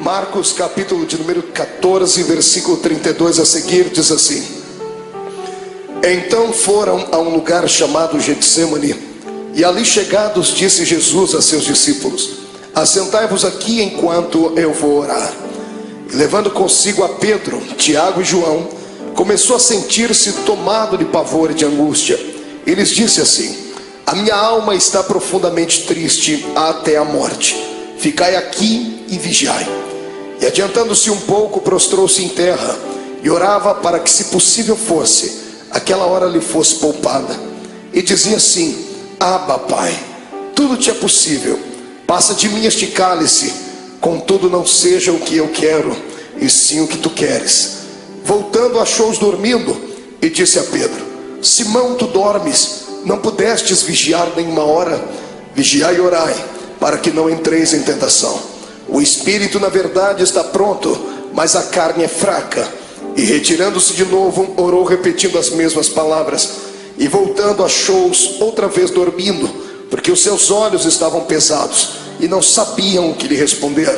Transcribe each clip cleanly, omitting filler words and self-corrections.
Marcos capítulo de número 14, versículo 32 a seguir, diz assim: Então foram a um lugar chamado Getsemane, e ali chegados disse Jesus a seus discípulos: Assentai-vos aqui enquanto eu vou orar. E levando consigo a Pedro, Tiago e João, começou a sentir-se tomado de pavor e de angústia. E lhes disse assim: A minha alma está profundamente triste até a morte. Ficai aqui e vigiai. E adiantando-se um pouco, prostrou-se em terra e orava para que, se possível fosse, aquela hora lhe fosse poupada. E dizia assim: Abba, Pai, tudo te é possível, passa de mim este cálice, contudo não seja o que eu quero, e sim o que tu queres. Voltando, achou-os dormindo e disse a Pedro: Simão, tu dormes? Não pudestes vigiar nenhuma hora? Vigiai e orai, para que não entreis em tentação. O espírito na verdade está pronto, mas a carne é fraca. E retirando-se de novo, orou repetindo as mesmas palavras. E voltando, achou-os outra vez dormindo, porque os seus olhos estavam pesados e não sabiam o que lhe responder.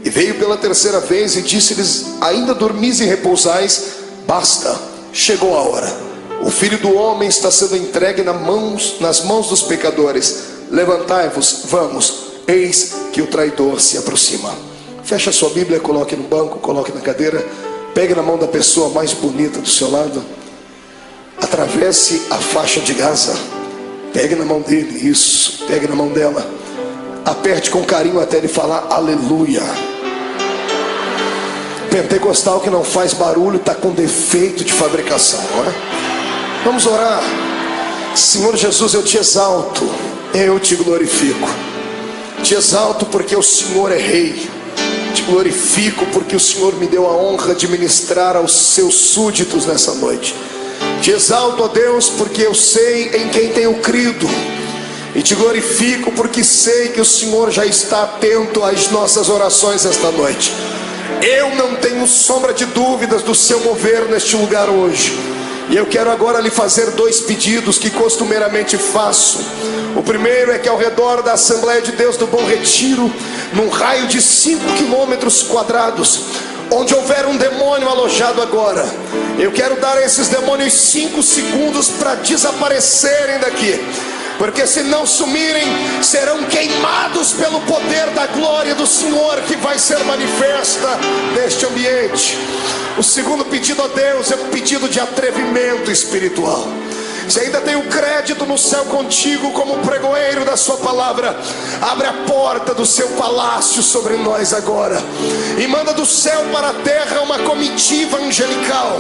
E veio pela terceira vez e disse-lhes: Ainda dormis e repousais? Basta, chegou a hora. O Filho do Homem está sendo entregue nas mãos dos pecadores. Levantai-vos, vamos, eis que o traidor se aproxima. Feche a sua Bíblia, coloque no banco, coloque na cadeira. Pegue na mão da pessoa mais bonita do seu lado. Atravesse a faixa de Gaza. Pegue na mão dele, isso, pegue na mão dela. Aperte com carinho até ele falar aleluia. Pentecostal que não faz barulho está com defeito de fabricação, não é? Vamos orar. Senhor Jesus, eu te exalto, eu te glorifico. Te exalto porque o Senhor é rei. Te glorifico porque o Senhor me deu a honra de ministrar aos seus súditos nessa noite. Te exalto, ó Deus, porque eu sei em quem tenho crido. E te glorifico porque sei que o Senhor já está atento às nossas orações esta noite. Eu não tenho sombra de dúvidas do seu mover neste lugar hoje. E eu quero agora lhe fazer dois pedidos que costumeiramente faço. O primeiro é que ao redor da Assembleia de Deus do Bom Retiro, num raio de 5 quilômetros quadrados, onde houver um demônio alojado agora, eu quero dar a esses demônios 5 segundos para desaparecerem daqui. Porque se não sumirem, serão queimados pelo poder da glória do Senhor que vai ser manifesta neste ambiente. O segundo pedido a Deus é um pedido de atrevimento espiritual. Se ainda tem o crédito no céu contigo como pregoeiro da sua palavra, abre a porta do seu palácio sobre nós agora e manda do céu para a terra uma comitiva angelical.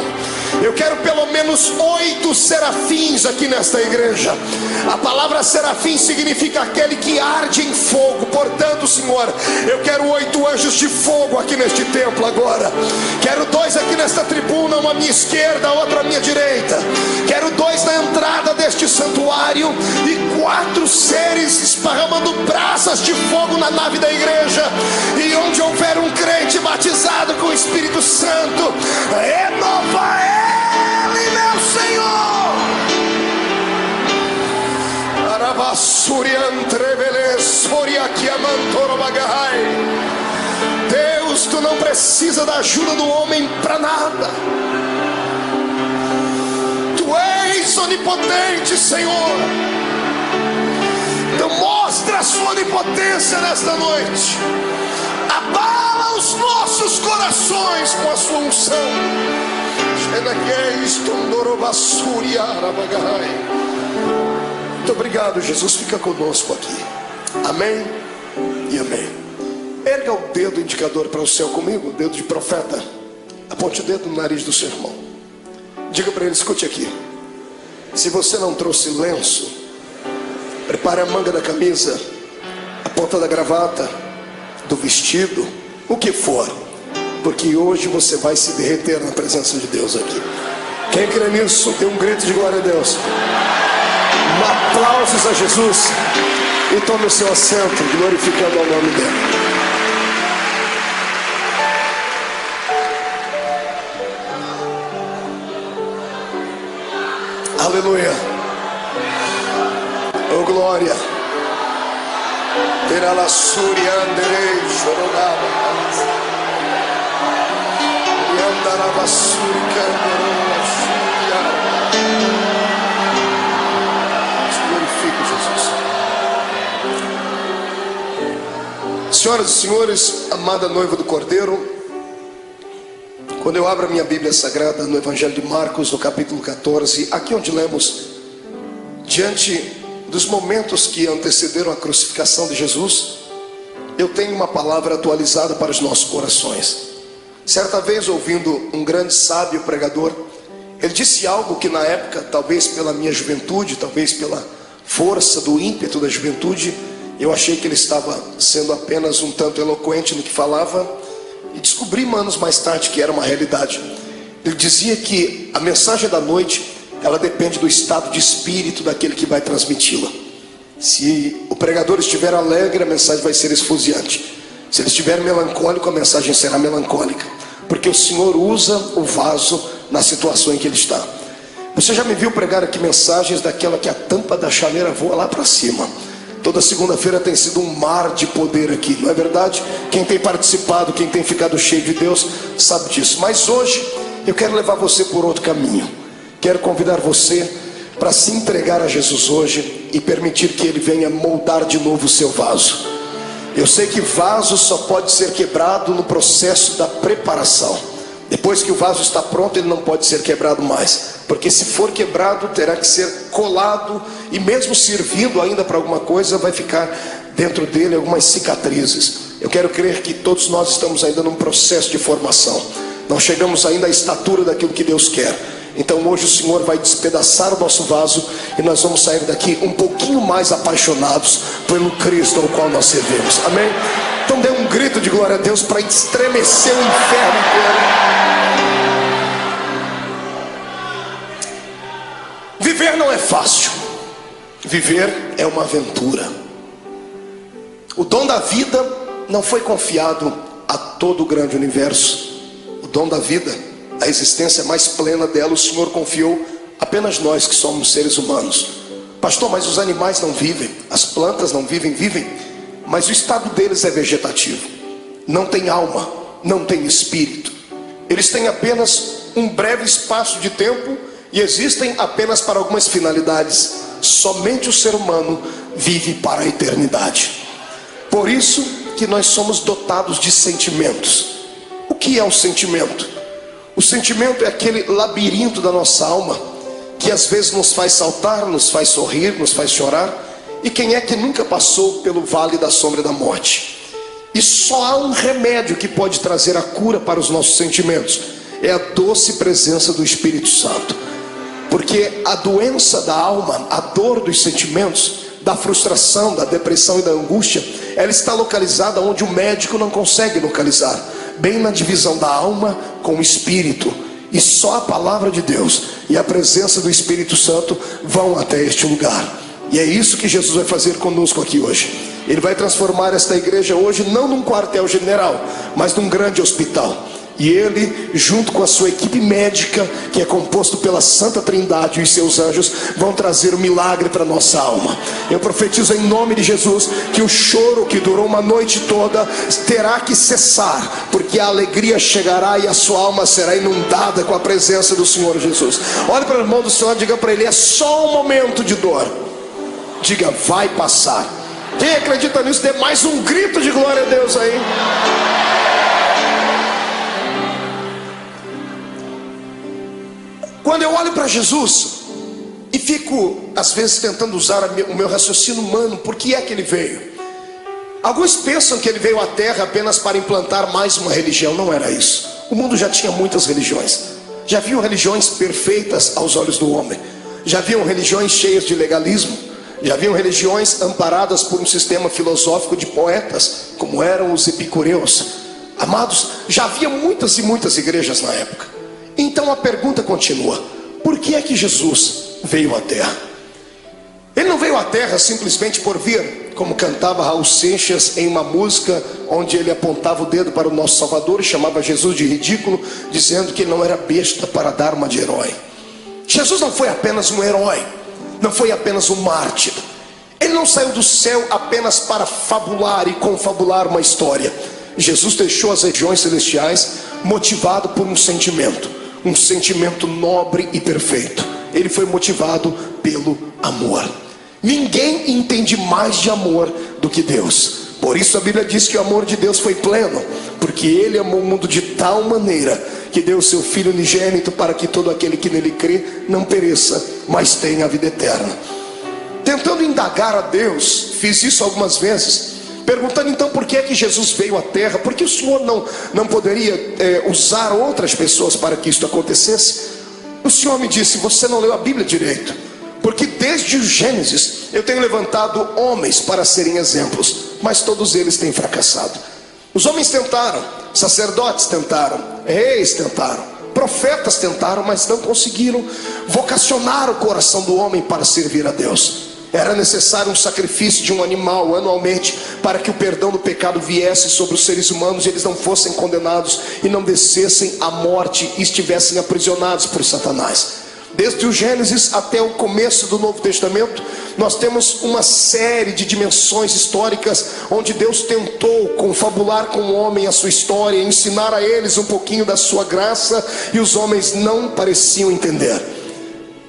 Eu quero pelo menos 8 serafins aqui nesta igreja. A palavra serafim significa aquele que arde em fogo. Portanto, Senhor, eu quero 8 anjos de fogo aqui neste templo agora. Quero 2 aqui nesta tribuna, uma à minha esquerda, outra à minha direita. Quero 2 na entrada deste santuário e 4 seres esparramando brasas de fogo na nave da igreja. E onde houver um crente batizado com o Espírito Santo, renova ele, meu Senhor. Deus, tu não precisa da ajuda do homem para nada. Tu és onipotente, Senhor. Então mostra a sua onipotência nesta noite. Abala os nossos corações com a sua unção. Muito obrigado, Jesus. Fica conosco aqui. Amém e amém. Erga o dedo indicador para o céu comigo, o dedo de profeta. Aponte o dedo no nariz do seu irmão. Diga para ele: escute aqui. Se você não trouxe lenço, prepare a manga da camisa, a ponta da gravata, do vestido, o que for, porque hoje você vai se derreter na presença de Deus aqui. Quem crê nisso, dê um grito de glória a Deus. Aplausos a Jesus. E tome o seu assento, glorificando o nome dele. Aleluia. Oh glória. Terá la suria anderei choronava. Senhoras e senhores, amada noiva do Cordeiro, quando eu abro a minha Bíblia Sagrada no Evangelho de Marcos, no capítulo 14, aqui onde lemos, diante dos momentos que antecederam a crucificação de Jesus, eu tenho uma palavra atualizada para os nossos corações. Certa vez, ouvindo um grande sábio pregador, ele disse algo que na época, talvez pela minha juventude, talvez pela força do ímpeto da juventude, eu achei que ele estava sendo apenas um tanto eloquente no que falava, e descobri anos mais tarde que era uma realidade. Ele dizia que a mensagem da noite, ela depende do estado de espírito daquele que vai transmiti-la. Se o pregador estiver alegre, a mensagem vai ser esfuziante. Se ele estiver melancólico, a mensagem será melancólica, porque o Senhor usa o vaso na situação em que ele está. Você já me viu pregar aqui mensagens daquela que a tampa da chaleira voa lá para cima. Toda segunda-feira tem sido um mar de poder aqui, não é verdade? Quem tem participado, quem tem ficado cheio de Deus, sabe disso. Mas hoje eu quero levar você por outro caminho. Quero convidar você para se entregar a Jesus hoje e permitir que Ele venha moldar de novo o seu vaso. Eu sei que vaso só pode ser quebrado no processo da preparação. Depois que o vaso está pronto, ele não pode ser quebrado mais, porque se for quebrado, terá que ser colado, e mesmo servindo ainda para alguma coisa, vai ficar dentro dele algumas cicatrizes. Eu quero crer que todos nós estamos ainda num processo de formação, não chegamos ainda à estatura daquilo que Deus quer. Então hoje o Senhor vai despedaçar o nosso vaso, e nós vamos sair daqui um pouquinho mais apaixonados pelo Cristo ao qual nós servimos. Amém? Então dê um grito de glória a Deus para estremecer o inferno inteiro. Viver não é fácil. Viver é uma aventura. O dom da vida não foi confiado a todo o grande universo. O dom da vida, a existência mais plena dela, o Senhor confiou apenas nós que somos seres humanos. Pastor, mas os animais não vivem, as plantas não vivem, vivem, mas o estado deles é vegetativo. Não tem alma, não tem espírito. Eles têm apenas um breve espaço de tempo e existem apenas para algumas finalidades. Somente o ser humano vive para a eternidade. Por isso que nós somos dotados de sentimentos. O que é um sentimento? O sentimento é aquele labirinto da nossa alma que às vezes nos faz saltar, nos faz sorrir, nos faz chorar. E quem é que nunca passou pelo vale da sombra da morte? E só há um remédio que pode trazer a cura para os nossos sentimentos: é a doce presença do Espírito Santo. Porque a doença da alma, a dor dos sentimentos, da frustração, da depressão e da angústia, ela está localizada onde o médico não consegue localizar, bem na divisão da alma com o espírito. E só a palavra de Deus e a presença do Espírito Santo vão até este lugar. E é isso que Jesus vai fazer conosco aqui hoje. Ele vai transformar esta igreja hoje não num quartel general, mas num grande hospital. E ele, junto com a sua equipe médica, que é composto pela Santa Trindade e os seus anjos, vão trazer o milagre para a nossa alma. Eu profetizo em nome de Jesus que o choro que durou uma noite toda terá que cessar, porque a alegria chegará e a sua alma será inundada com a presença do Senhor Jesus. Olhe para o irmão do Senhor e diga para ele: é só um momento de dor. Diga: vai passar. Quem acredita nisso, dê mais um grito de glória a Deus aí. Quando eu olho para Jesus e fico às vezes tentando usar o meu raciocínio humano, por que é que ele veio? Alguns pensam que ele veio à terra apenas para implantar mais uma religião. Não era isso. O mundo já tinha muitas religiões. Já haviam religiões perfeitas aos olhos do homem. Já haviam religiões cheias de legalismo. Já haviam religiões amparadas por um sistema filosófico de poetas, como eram os epicureus. Amados, já havia muitas e muitas igrejas na época. Então a pergunta continua: por que é que Jesus veio à terra? Ele não veio à terra simplesmente por vir, como cantava Raul Seixas em uma música onde ele apontava o dedo para o nosso Salvador e chamava Jesus de ridículo, dizendo que ele não era besta para dar uma de herói. Jesus não foi apenas um herói, não foi apenas um mártir. Ele não saiu do céu apenas para fabular e confabular uma história. Jesus deixou as regiões celestiais motivado por um sentimento nobre e perfeito. Ele foi motivado pelo amor. Ninguém entende mais de amor do que Deus. Por isso a Bíblia diz que o amor de Deus foi pleno, porque Ele amou o mundo de tal maneira que deu o seu Filho unigênito, para que todo aquele que nele crê não pereça, mas tenha a vida eterna. Tentando indagar a Deus, fiz isso algumas vezes, perguntando então por que é que Jesus veio à terra, por que o Senhor não poderia usar outras pessoas para que isso acontecesse? O Senhor me disse: você não leu a Bíblia direito, porque desde o Gênesis eu tenho levantado homens para serem exemplos, mas todos eles têm fracassado. Os homens tentaram, sacerdotes tentaram, reis tentaram, profetas tentaram, mas não conseguiram vocacionar o coração do homem para servir a Deus. Era necessário um sacrifício de um animal anualmente para que o perdão do pecado viesse sobre os seres humanos e eles não fossem condenados e não descessem à morte e estivessem aprisionados por Satanás. Desde o Gênesis até o começo do Novo Testamento, nós temos uma série de dimensões históricas onde Deus tentou confabular com o homem a sua história, ensinar a eles um pouquinho da sua graça, e os homens não pareciam entender.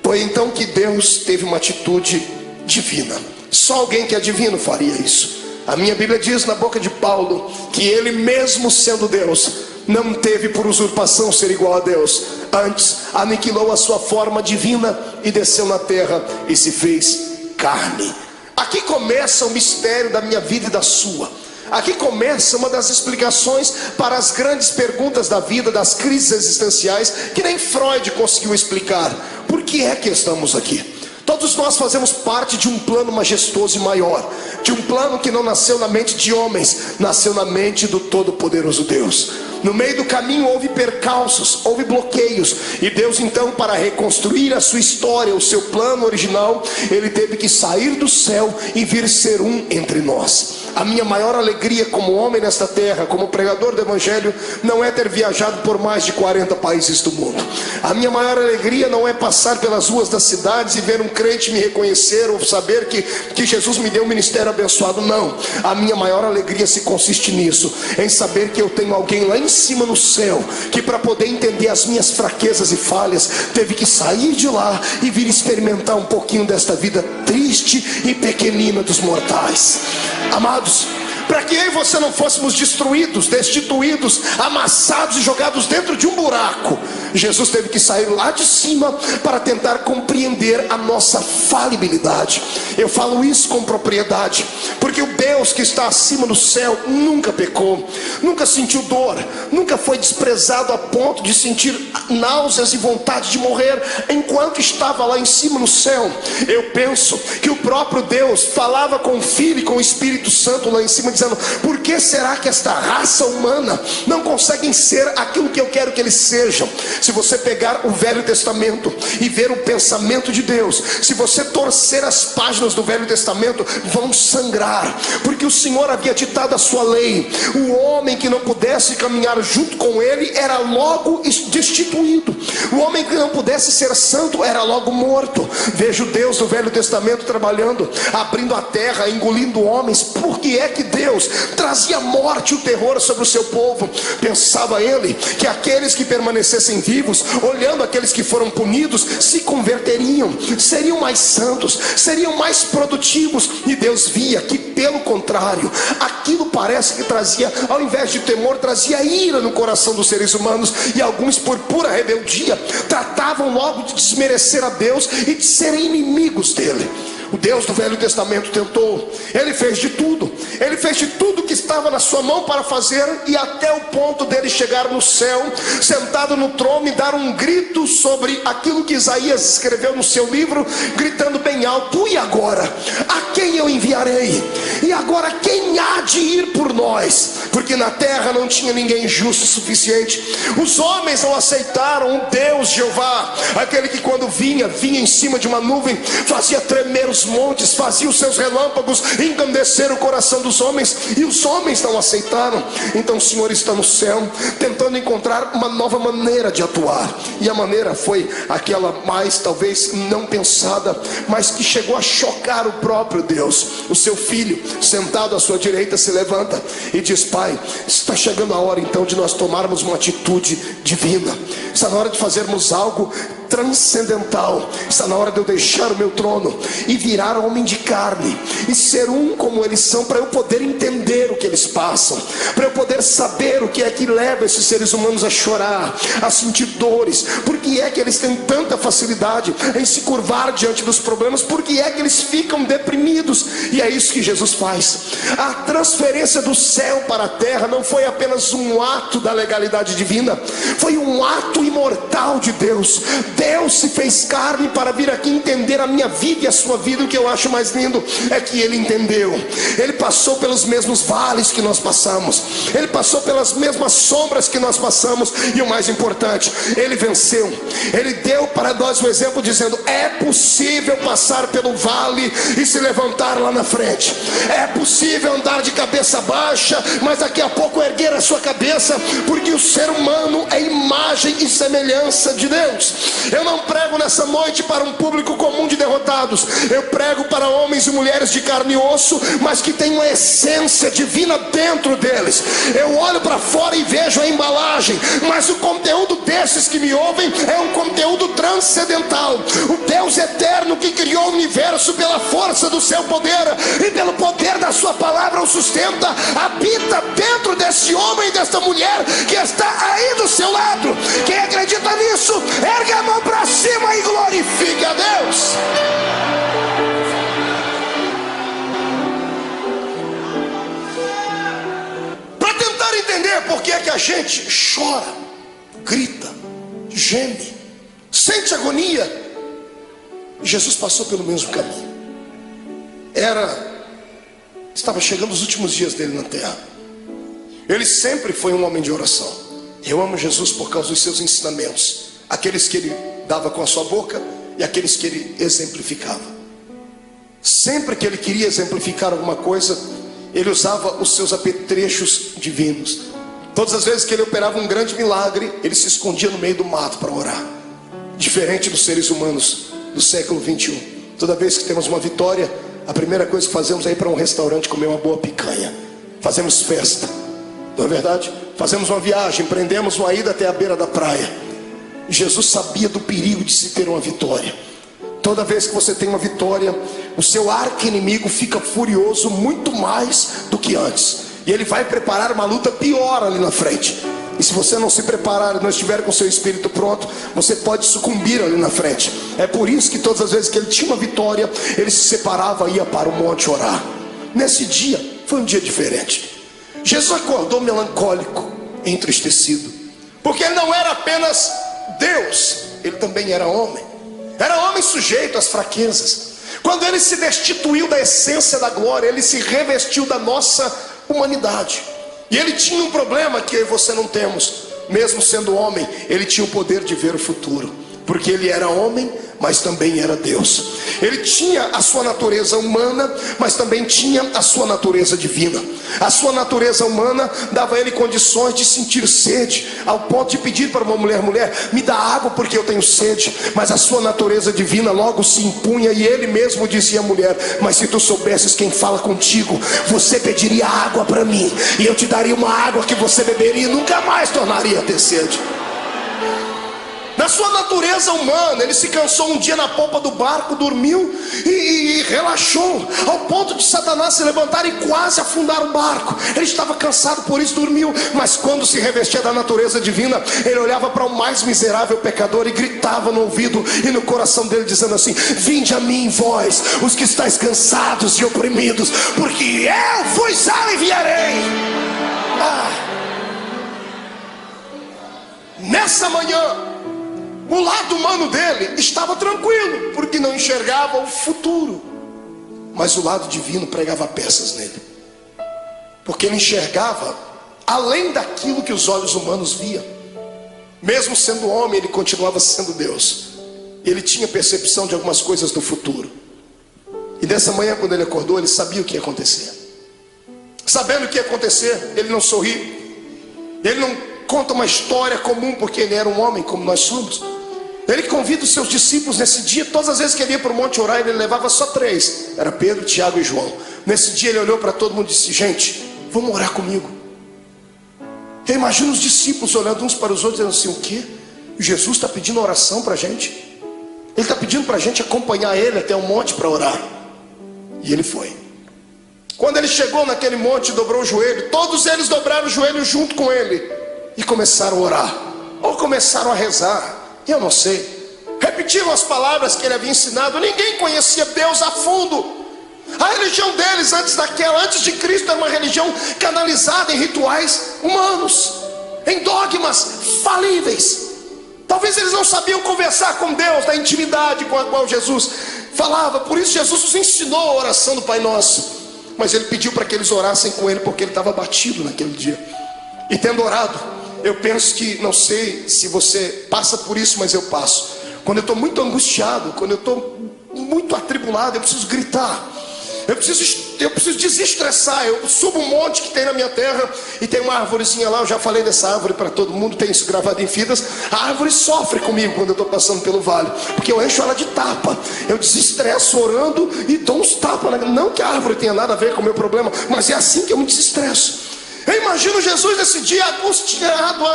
Foi então que Deus teve uma atitude divina. Só alguém que é divino faria isso. A minha Bíblia diz na boca de Paulo que ele, mesmo sendo Deus, não teve por usurpação ser igual a Deus. Antes aniquilou a sua forma divina e desceu na terra e se fez carne. Aqui começa o mistério da minha vida e da sua. Aqui começa uma das explicações para as grandes perguntas da vida, das crises existenciais, que nem Freud conseguiu explicar. Por que é que estamos aqui? Todos nós fazemos parte de um plano majestoso e maior, de um plano que não nasceu na mente de homens, nasceu na mente do Todo-Poderoso Deus. No meio do caminho houve percalços, houve bloqueios, e Deus então, para reconstruir a sua história, o seu plano original, Ele teve que sair do céu e vir ser um entre nós. A minha maior alegria como homem nesta terra, como pregador do Evangelho, não é ter viajado por mais de 40 países do mundo. A minha maior alegria não é passar pelas ruas das cidades e ver um crente me reconhecer, ou saber que Jesus me deu um ministério abençoado. Não, a minha maior alegria se consiste nisso, em saber que eu tenho alguém lá em cima no céu, que para poder entender as minhas fraquezas e falhas, teve que sair de lá e vir experimentar um pouquinho desta vida triste e pequenina dos mortais. Amados, para que eu e você não fôssemos destruídos, destituídos, amassados e jogados dentro de um buraco, Jesus teve que sair lá de cima para tentar compreender a nossa falibilidade. Eu falo isso com propriedade, porque o Deus que está acima no céu nunca pecou, nunca sentiu dor, nunca foi desprezado a ponto de sentir náuseas e vontade de morrer enquanto estava lá em cima no céu. Eu penso que o próprio Deus falava com o Filho e com o Espírito Santo lá em cima, dizendo: por que será que esta raça humana não conseguem ser aquilo que eu quero que eles sejam? Se você pegar o Velho Testamento e ver o pensamento de Deus, se você torcer as páginas do Velho Testamento, vão sangrar, porque o Senhor havia ditado a sua lei. O homem que não pudesse caminhar junto com ele era logo destituído. O homem que não pudesse ser santo era logo morto. Vejo Deus do Velho Testamento trabalhando, abrindo a terra, engolindo homens. Por que é que Deus trazia morte e o terror sobre o seu povo? Pensava ele que aqueles que permanecessem vivos, olhando aqueles que foram punidos, se converteriam, seriam mais santos, seriam mais produtivos. E Deus via que, pelo contrário, aquilo parece que trazia, ao invés de temor, trazia ira no coração dos seres humanos. E alguns, por pura rebeldia, tratavam logo de desmerecer a Deus e de serem inimigos dele. O Deus do Velho Testamento tentou, ele fez de tudo que estava na sua mão para fazer, e até o ponto dele chegar no céu, sentado no trono, e dar um grito sobre aquilo que Isaías escreveu no seu livro, gritando bem alto: e agora? A quem eu enviarei? E agora quem há de ir por nós? Porque na terra não tinha ninguém justo o suficiente. Os homens não aceitaram o Deus Jeová, aquele que quando vinha em cima de uma nuvem, fazia tremer os montes, fazia os seus relâmpagos engrandecer o coração dos homens, e os homens não aceitaram. Então o Senhor está no céu, tentando encontrar uma nova maneira de atuar, e a maneira foi aquela mais talvez não pensada, mas que chegou a chocar o próprio Deus. O seu filho, sentado à sua direita, se levanta e diz: Pai, está chegando a hora então de nós tomarmos uma atitude divina, está na hora de fazermos algo transcendental, está na hora de eu deixar o meu trono e virar homem de carne e ser um como eles são, para eu poder entender o que eles passam, para eu poder saber o que é que leva esses seres humanos a chorar, a sentir dores, por que é que eles têm tanta facilidade em se curvar diante dos problemas, por que é que eles ficam deprimidos. E é isso que Jesus faz. A transferência do céu para a terra não foi apenas um ato da legalidade divina, foi um ato imortal de Deus. Deus se fez carne para vir aqui entender a minha vida e a sua vida. O que eu acho mais lindo é que Ele entendeu. Ele passou pelos mesmos vales que nós passamos, Ele passou pelas mesmas sombras que nós passamos, e o mais importante, Ele venceu. Ele deu para nós o exemplo dizendo: é possível passar pelo vale e se levantar lá na frente, é possível andar de cabeça baixa, mas daqui a pouco erguer a sua cabeça, porque o ser humano é imagem e semelhança de Deus. Eu não prego nessa noite para um público comum de derrotados, eu prego para homens e mulheres de carne e osso, mas que tem uma essência divina dentro deles. Eu olho para fora e vejo a embalagem, mas o conteúdo desses que me ouvem é um conteúdo transcendental. O Deus eterno que criou o universo pela força do seu poder e pelo poder da sua palavra o sustenta, habita dentro desse homem e desta mulher que está aí do seu lado. Quem acredita nisso, erga a mão para cima e glorifique a Deus. Para tentar entender por que é que a gente chora, grita, geme, sente agonia, Jesus passou pelo mesmo caminho. Estava chegando os últimos dias dele na terra. Ele sempre foi um homem de oração. Eu amo Jesus por causa dos seus ensinamentos, aqueles que ele dava com a sua boca e aqueles que ele exemplificava. Sempre que ele queria exemplificar alguma coisa, ele usava os seus apetrechos divinos. Todas as vezes que ele operava um grande milagre, ele se escondia no meio do mato para orar. Diferente dos seres humanos do século 21. Toda vez que temos uma vitória, a primeira coisa que fazemos é ir para um restaurante comer uma boa picanha. Fazemos festa, não é verdade? Fazemos uma viagem, empreendemos uma ida até a beira da praia. Jesus sabia do perigo de se ter uma vitória. Toda vez que você tem uma vitória, o seu arqui-inimigo fica furioso muito mais do que antes, e ele vai preparar uma luta pior ali na frente. E se você não se preparar, não estiver com seu espírito pronto, você pode sucumbir ali na frente. É por isso que todas as vezes que ele tinha uma vitória, ele se separava e ia para o monte orar. Nesse dia, foi um dia diferente. Jesus acordou melancólico, entristecido, porque ele não era apenas Deus, ele também era homem. Era homem sujeito às fraquezas. Quando ele se destituiu da essência da glória, ele se revestiu da nossa humanidade. E ele tinha um problema que eu e você não temos. Mesmo sendo homem, ele tinha o poder de ver o futuro, porque ele era homem, mas também era Deus. Ele tinha a sua natureza humana, mas também tinha a sua natureza divina. A sua natureza humana dava a ele condições de sentir sede, ao ponto de pedir para uma mulher: mulher, me dá água porque eu tenho sede. Mas a sua natureza divina logo se impunha, e ele mesmo dizia à mulher: mas se tu soubesses quem fala contigo, você pediria água para mim, e eu te daria uma água que você beberia e nunca mais tornaria a ter sede. Na sua natureza humana, ele se cansou um dia na polpa do barco, dormiu e relaxou, ao ponto de Satanás se levantar e quase afundar o barco. Ele estava cansado, por isso dormiu. Mas quando se revestia da natureza divina, ele olhava para o mais miserável pecador e gritava no ouvido e no coração dele, dizendo assim: vinde a mim, vós, os que estáis cansados e oprimidos, porque eu vos aliviarei. Nessa manhã, o lado humano dele estava tranquilo, porque não enxergava o futuro. Mas o lado divino pregava peças nele, porque ele enxergava além daquilo que os olhos humanos viam. Mesmo sendo homem, ele continuava sendo Deus. Ele tinha percepção de algumas coisas do futuro. E dessa manhã, quando ele acordou, ele sabia o que ia acontecer. Sabendo o que ia acontecer, ele não sorri. Ele não conta uma história comum, porque ele era um homem como nós somos. Ele convida os seus discípulos nesse dia. Todas as vezes que ele ia para o monte orar, ele levava só 3. Era Pedro, Tiago e João. Nesse dia ele olhou para todo mundo e disse: gente, vamos orar comigo. Eu imagino os discípulos olhando uns para os outros, dizendo assim: o quê? Jesus está pedindo oração para a gente? Ele está pedindo para a gente acompanhar ele até o monte para orar. E ele foi. Quando ele chegou naquele monte, dobrou o joelho. Todos eles dobraram o joelho junto com ele e começaram a orar, ou começaram a rezar, eu não sei. Repetiram as palavras que ele havia ensinado. Ninguém conhecia Deus a fundo. A religião deles antes de Cristo, era uma religião canalizada em rituais humanos, em dogmas falíveis. Talvez eles não sabiam conversar com Deus na intimidade com a qual Jesus falava. Por isso Jesus os ensinou a oração do Pai Nosso. Mas ele pediu para que eles orassem com ele, porque ele estava abatido naquele dia. E tendo orado, eu penso que, não sei se você passa por isso, mas eu passo. Quando eu estou muito angustiado, quando eu estou muito atribulado, eu preciso gritar. Eu preciso desestressar. Eu subo um monte que tem na minha terra e tem uma árvorezinha lá. Eu já falei dessa árvore para todo mundo, tem isso gravado em fitas. A árvore sofre comigo quando eu estou passando pelo vale, porque eu encho ela de tapa. Eu desestresso orando e dou uns tapas. Não que a árvore tenha nada a ver com o meu problema, mas é assim que eu me desestresso. Eu imagino Jesus nesse dia angustiado,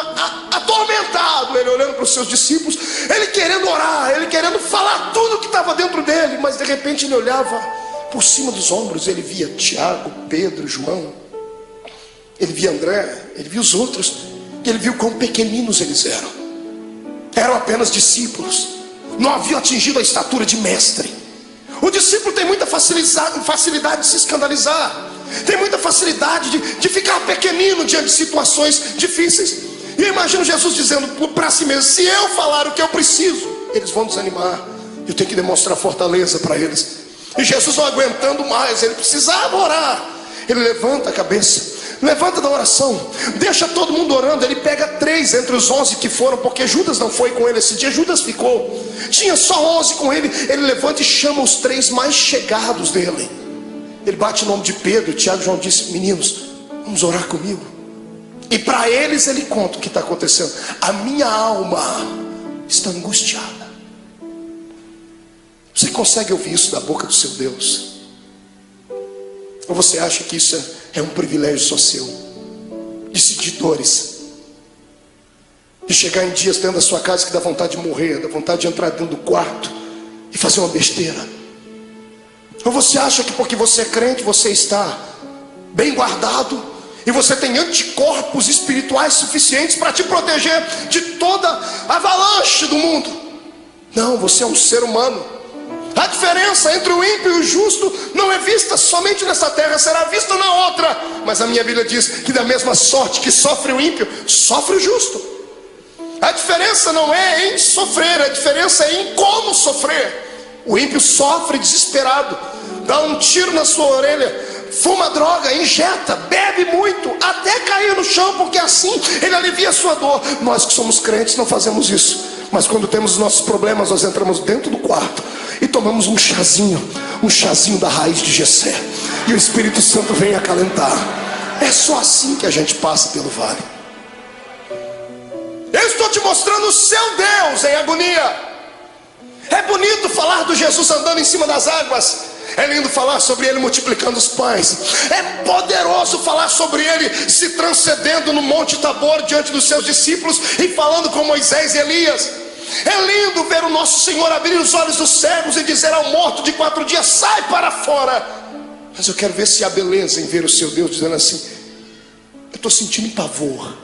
atormentado, ele olhando para os seus discípulos, ele querendo orar, ele querendo falar tudo que estava dentro dele. Mas de repente ele olhava por cima dos ombros, ele via Tiago, Pedro, João, ele via André, ele via os outros, e ele viu quão pequeninos eles eram. Eram apenas discípulos, não haviam atingido a estatura de mestre. O discípulo tem muita facilidade de se escandalizar, tem muita facilidade de ficar pequenino diante de situações difíceis. E eu imagino Jesus dizendo para si mesmo: se eu falar o que eu preciso, eles vão desanimar, eu tenho que demonstrar fortaleza para eles. E Jesus não aguentando mais, ele precisava orar. Ele levanta a cabeça, levanta da oração, deixa todo mundo orando. Ele pega 3 entre os 11 que foram, porque Judas não foi com ele esse dia. Judas ficou, tinha só 11 com ele. Ele levanta e chama os 3 mais chegados dele. Ele bate o nome de Pedro, Tiago e João, disse: meninos, vamos orar comigo. E para eles ele conta o que está acontecendo. A minha alma está angustiada. Você consegue ouvir isso da boca do seu Deus? Ou você acha que isso é um privilégio só seu? De sentir dores, de chegar em dias dentro da sua casa que dá vontade de morrer, dá vontade de entrar dentro do quarto e fazer uma besteira? Ou você acha que porque você é crente, você está bem guardado e você tem anticorpos espirituais suficientes para te proteger de toda avalanche do mundo? Não, você é um ser humano. A diferença entre o ímpio e o justo não é vista somente nessa terra, será vista na outra. Mas a minha Bíblia diz que da mesma sorte que sofre o ímpio, sofre o justo. A diferença não é em sofrer, a diferença é em como sofrer. O ímpio sofre desesperado, dá um tiro na sua orelha, fuma droga, injeta, bebe muito, até cair no chão, porque assim ele alivia a sua dor. Nós que somos crentes não fazemos isso. Mas quando temos os nossos problemas, nós entramos dentro do quarto e tomamos um chazinho da raiz de Jessé, e o Espírito Santo vem acalentar. É só assim que a gente passa pelo vale. Eu estou te mostrando o seu Deus em agonia. É bonito falar do Jesus andando em cima das águas, é lindo falar sobre ele multiplicando os pães, é poderoso falar sobre ele se transcendendo no Monte Tabor diante dos seus discípulos e falando com Moisés e Elias. É lindo ver o nosso Senhor abrir os olhos dos cegos e dizer ao morto de 4 dias: sai para fora. Mas eu quero ver se há beleza em ver o seu Deus dizendo assim: eu estou sentindo pavor,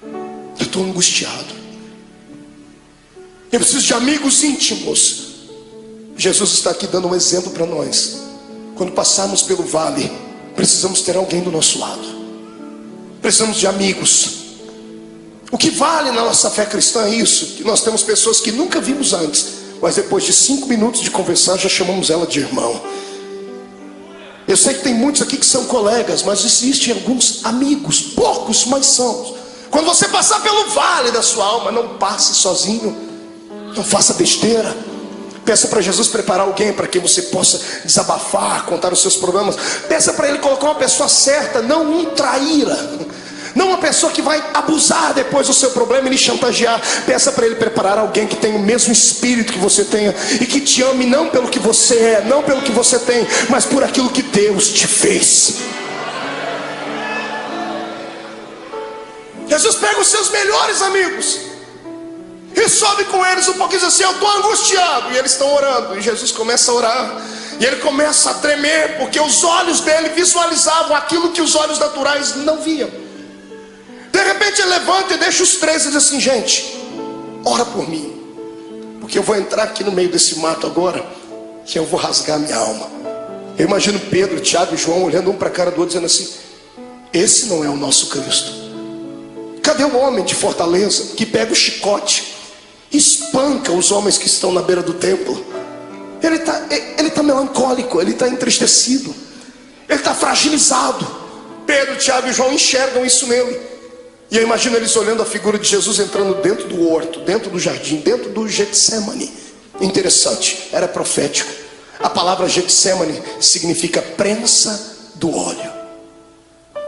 eu estou angustiado, eu preciso de amigos íntimos. Jesus está aqui dando um exemplo para nós. Quando passarmos pelo vale, precisamos ter alguém do nosso lado, precisamos de amigos. O que vale na nossa fé cristã é isso, que nós temos pessoas que nunca vimos antes, mas depois de 5 minutos de conversar já chamamos ela de irmão. Eu sei que tem muitos aqui que são colegas, mas existem alguns amigos, poucos, mas são. Quando você passar pelo vale da sua alma, não passe sozinho, não faça besteira. Peça para Jesus preparar alguém para que você possa desabafar, contar os seus problemas. Peça para Ele colocar uma pessoa certa, não um traíra, não uma pessoa que vai abusar depois do seu problema e lhe chantagear. Peça para Ele preparar alguém que tenha o mesmo espírito que você tenha e que te ame não pelo que você é, não pelo que você tem, mas por aquilo que Deus te fez. Jesus pega os seus melhores amigos e sobe com eles um pouquinho e diz assim: eu estou angustiado. E eles estão orando, e Jesus começa a orar, e ele começa a tremer, porque os olhos dele visualizavam aquilo que os olhos naturais não viam. De repente ele levanta e deixa os três e diz assim: gente, ora por mim, porque eu vou entrar aqui no meio desse mato agora, que eu vou rasgar minha alma. Eu imagino Pedro, Tiago e João olhando um para a cara do outro, dizendo assim: esse não é o nosso Cristo. Cadê o homem de Fortaleza que pega o chicote, espanca os homens que estão na beira do templo? Ele está melancólico, ele está entristecido, ele está fragilizado. Pedro, Tiago e João enxergam isso nele. E eu imagino eles olhando a figura de Jesus entrando dentro do horto, dentro do jardim, dentro do Getsemane. Interessante, era profético. A palavra Getsemane significa prensa do óleo.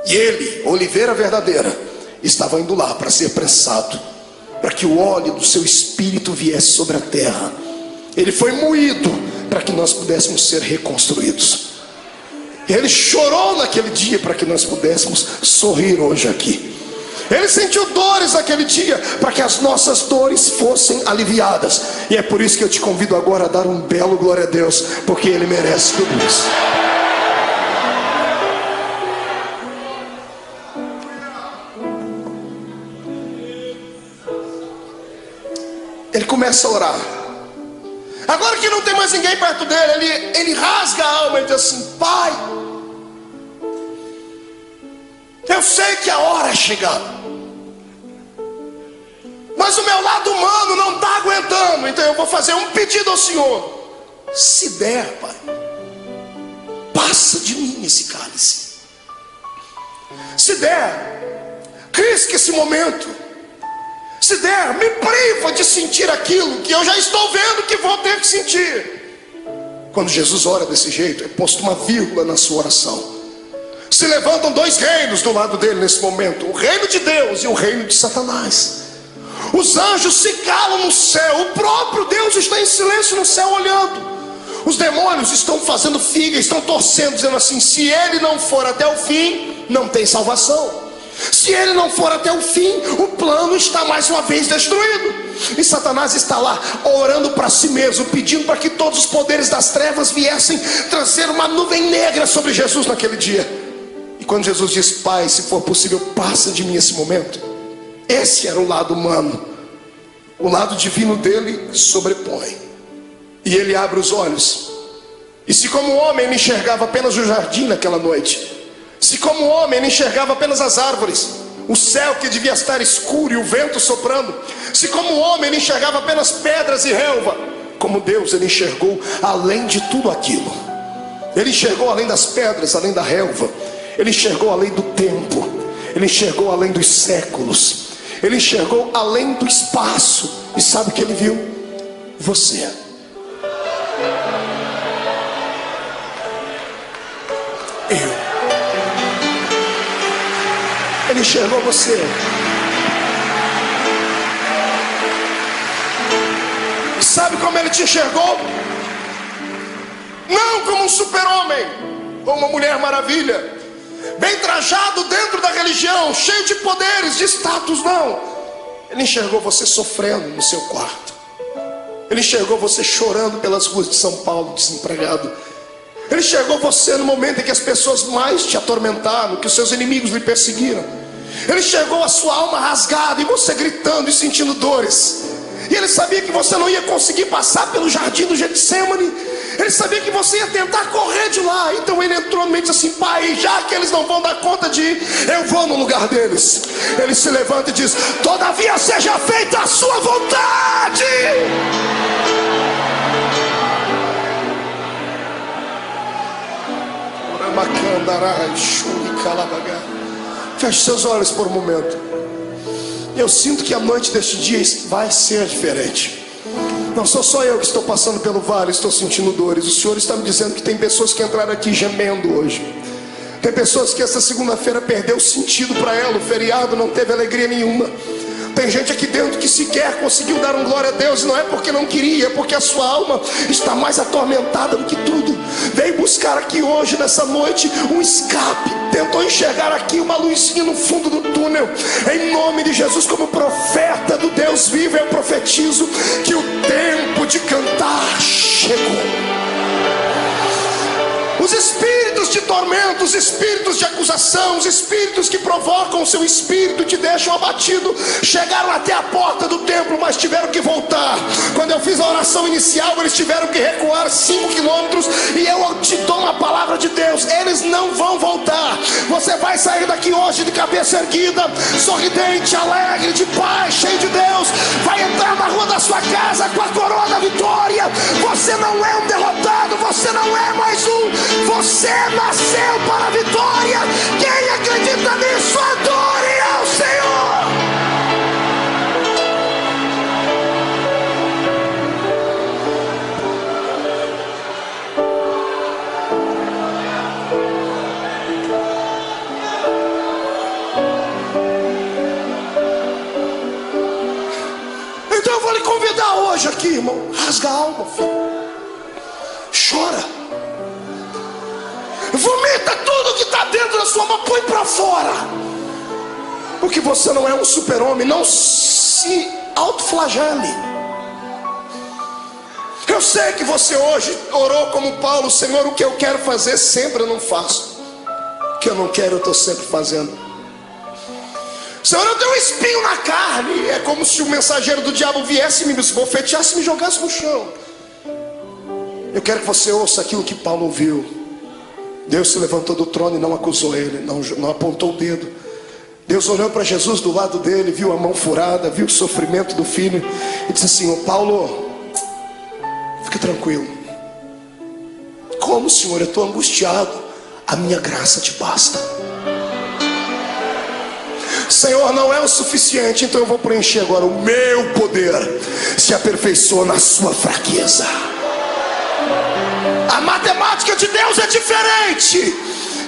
E ele, oliveira verdadeira, estava indo lá para ser prensado, para que o óleo do seu espírito viesse sobre a terra. Ele foi moído para que nós pudéssemos ser reconstruídos. Ele chorou naquele dia para que nós pudéssemos sorrir hoje aqui. Ele sentiu dores naquele dia para que as nossas dores fossem aliviadas. E é por isso que eu te convido agora a dar um belo glória a Deus, porque Ele merece tudo isso. Ele começa a orar. Agora que não tem mais ninguém perto dele, ele rasga a alma e diz assim: Pai, eu sei que a hora é chegada, mas o meu lado humano não está aguentando. Então eu vou fazer um pedido ao Senhor. Se der, Pai, passa de mim esse cálice. Se der, risque esse momento. Se der, me priva de sentir aquilo que eu já estou vendo que vou ter que sentir. Quando Jesus ora desse jeito, é posto uma vírgula na sua oração. Se levantam dois reinos do lado dele nesse momento: o reino de Deus e o reino de Satanás. Os anjos se calam no céu, o próprio Deus está em silêncio no céu olhando. Os demônios estão fazendo figa, estão torcendo, dizendo assim: se ele não for até o fim, não tem salvação. Se ele não for até o fim, o plano está mais uma vez destruído. E Satanás está lá orando para si mesmo, pedindo para que todos os poderes das trevas viessem trazer uma nuvem negra sobre Jesus naquele dia. E quando Jesus diz: Pai, se for possível, passa de mim esse momento, esse era o lado humano. O lado divino dele sobrepõe. E ele abre os olhos. E se como homem ele enxergava apenas o jardim naquela noite, se como homem ele enxergava apenas as árvores, o céu que devia estar escuro e o vento soprando, se como homem ele enxergava apenas pedras e relva, como Deus ele enxergou além de tudo aquilo. Ele enxergou além das pedras, além da relva. Ele enxergou além do tempo. Ele enxergou além dos séculos. Ele enxergou além do espaço. E sabe o que ele viu? Você. Ele enxergou você. Sabe como ele te enxergou? Não como um super-homem ou uma mulher maravilha, bem trajado dentro da religião, cheio de poderes, de status, não. Ele enxergou você sofrendo no seu quarto. Ele enxergou você chorando pelas ruas de São Paulo, desempregado. Ele enxergou você no momento em que as pessoas mais te atormentaram, que os seus inimigos lhe perseguiram. Ele enxergou a sua alma rasgada e você gritando e sentindo dores. E ele sabia que você não ia conseguir passar pelo jardim do Getsemane. Ele sabia que você ia tentar correr de lá. Então ele entrou no meio e disse assim: Pai, já que eles não vão dar conta de ir, eu vou no lugar deles. Ele se levanta e diz: todavia seja feita a sua vontade. Feche seus olhos por um momento. Eu sinto que a noite deste dia vai ser diferente. Não sou só eu que estou passando pelo vale, estou sentindo dores. O Senhor está me dizendo que tem pessoas que entraram aqui gemendo hoje. Tem pessoas que essa segunda-feira perdeu sentido para ela. O feriado não teve alegria nenhuma. Tem gente aqui dentro que sequer conseguiu dar um glória a Deus. E não é porque não queria, é porque a sua alma está mais atormentada do que tudo. Veio buscar aqui hoje, nessa noite, um escape. Tentou enxergar aqui uma luzinha no fundo do túnel. Em nome de Jesus, como profeta do Deus vivo, eu profetizo que o tempo de cantar chegou. Os espíritos de tormento, os espíritos de acusação, os espíritos que provocam o seu espírito e te deixam abatido, chegaram até a porta do templo, mas tiveram que voltar. Quando eu fiz a oração inicial, eles tiveram que recuar 5 quilômetros. E eu te dou uma palavra de Deus: eles não vão voltar. Você vai sair daqui hoje de cabeça erguida, sorridente, alegre, de paz, cheio de Deus. Vai entrar na rua da sua casa com a coroa da vitória. Você não é um derrotado, você não é mais um. Você nasceu para a vitória. Quem acredita nisso, adore ao Senhor. Então eu vou lhe convidar hoje aqui, irmão. Rasga a alma, filho. Chora. Vomita tudo que está dentro da sua alma, põe para fora. Porque você não é um super-homem. Não se autoflagele. Eu sei que você hoje orou como Paulo: Senhor, o que eu quero fazer sempre eu não faço, o que eu não quero eu estou sempre fazendo. Senhor, eu tenho um espinho na carne. É como se o mensageiro do diabo viesse, me esbofeteasse e me jogasse no chão. Eu quero que você ouça aquilo que Paulo ouviu. Deus se levantou do trono e não acusou ele, não apontou o dedo. Deus olhou para Jesus do lado dele, viu a mão furada, viu o sofrimento do filho e disse assim: ô Paulo, fique tranquilo. Como, Senhor? Eu estou angustiado. A minha graça te basta. Senhor, não é o suficiente, então eu vou preencher agora. O meu poder se aperfeiçoa na sua fraqueza. A matemática de Deus é diferente.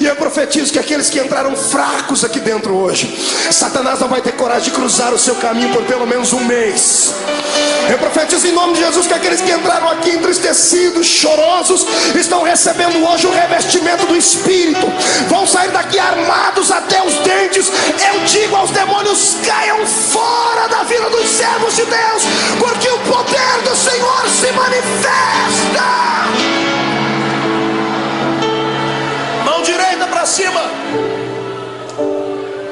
E eu profetizo que aqueles que entraram fracos aqui dentro hoje, Satanás não vai ter coragem de cruzar o seu caminho por pelo menos um mês. Eu profetizo em nome de Jesus que aqueles que entraram aqui entristecidos, chorosos, estão recebendo hoje o revestimento do Espírito. Vão sair daqui armados até os dentes. Eu digo aos demônios: caiam fora da vida dos servos de Deus, porque o poder do Senhor se manifesta. Mão direita para cima.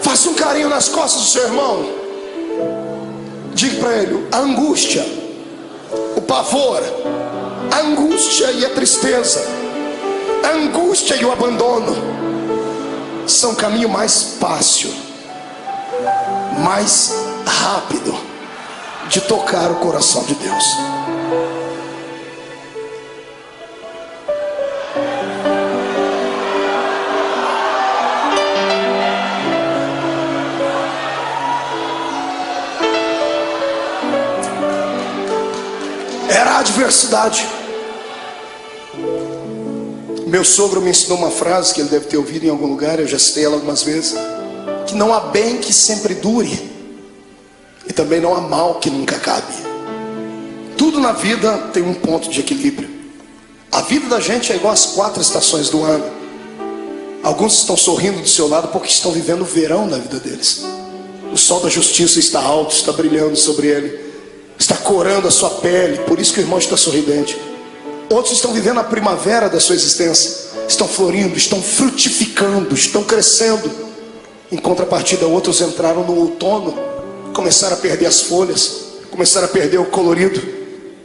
Faça um carinho nas costas do seu irmão. Diga para ele: a angústia, o pavor, a angústia e a tristeza, a angústia e o abandono são o caminho mais fácil, mais rápido de tocar o coração de Deus. Era a adversidade. Meu sogro me ensinou uma frase que ele deve ter ouvido em algum lugar, eu já citei ela algumas vezes: que não há bem que sempre dure, e também não há mal que nunca acabe. Tudo na vida tem um ponto de equilíbrio. A vida da gente é igual às 4 estações do ano. Alguns estão sorrindo do seu lado porque estão vivendo o verão da vida deles. O sol da justiça está alto, está brilhando sobre ele, está corando a sua pele, por isso que o irmão está sorridente. Outros estão vivendo a primavera da sua existência, estão florindo, estão frutificando, estão crescendo. Em contrapartida, outros entraram no outono, começaram a perder as folhas, começaram a perder o colorido.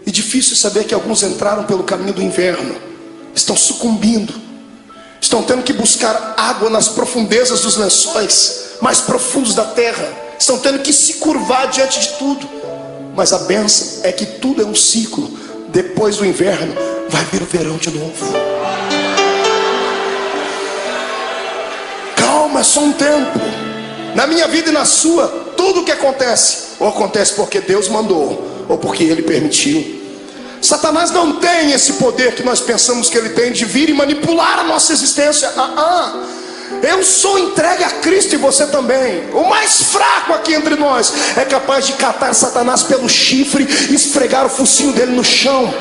E difícil saber que alguns entraram pelo caminho do inverno, estão sucumbindo, estão tendo que buscar água nas profundezas dos lençóis mais profundos da terra, estão tendo que se curvar diante de tudo. Mas a bênção é que tudo é um ciclo. Depois do inverno vai vir o verão de novo. Calma, é só um tempo. Na minha vida e na sua, tudo o que acontece, ou acontece porque Deus mandou, ou porque Ele permitiu. Satanás não tem esse poder que nós pensamos que ele tem de vir e manipular a nossa existência. Eu sou entregue a Cristo e você também. O mais fraco aqui entre nós é capaz de catar Satanás pelo chifre e esfregar o focinho dele no chão,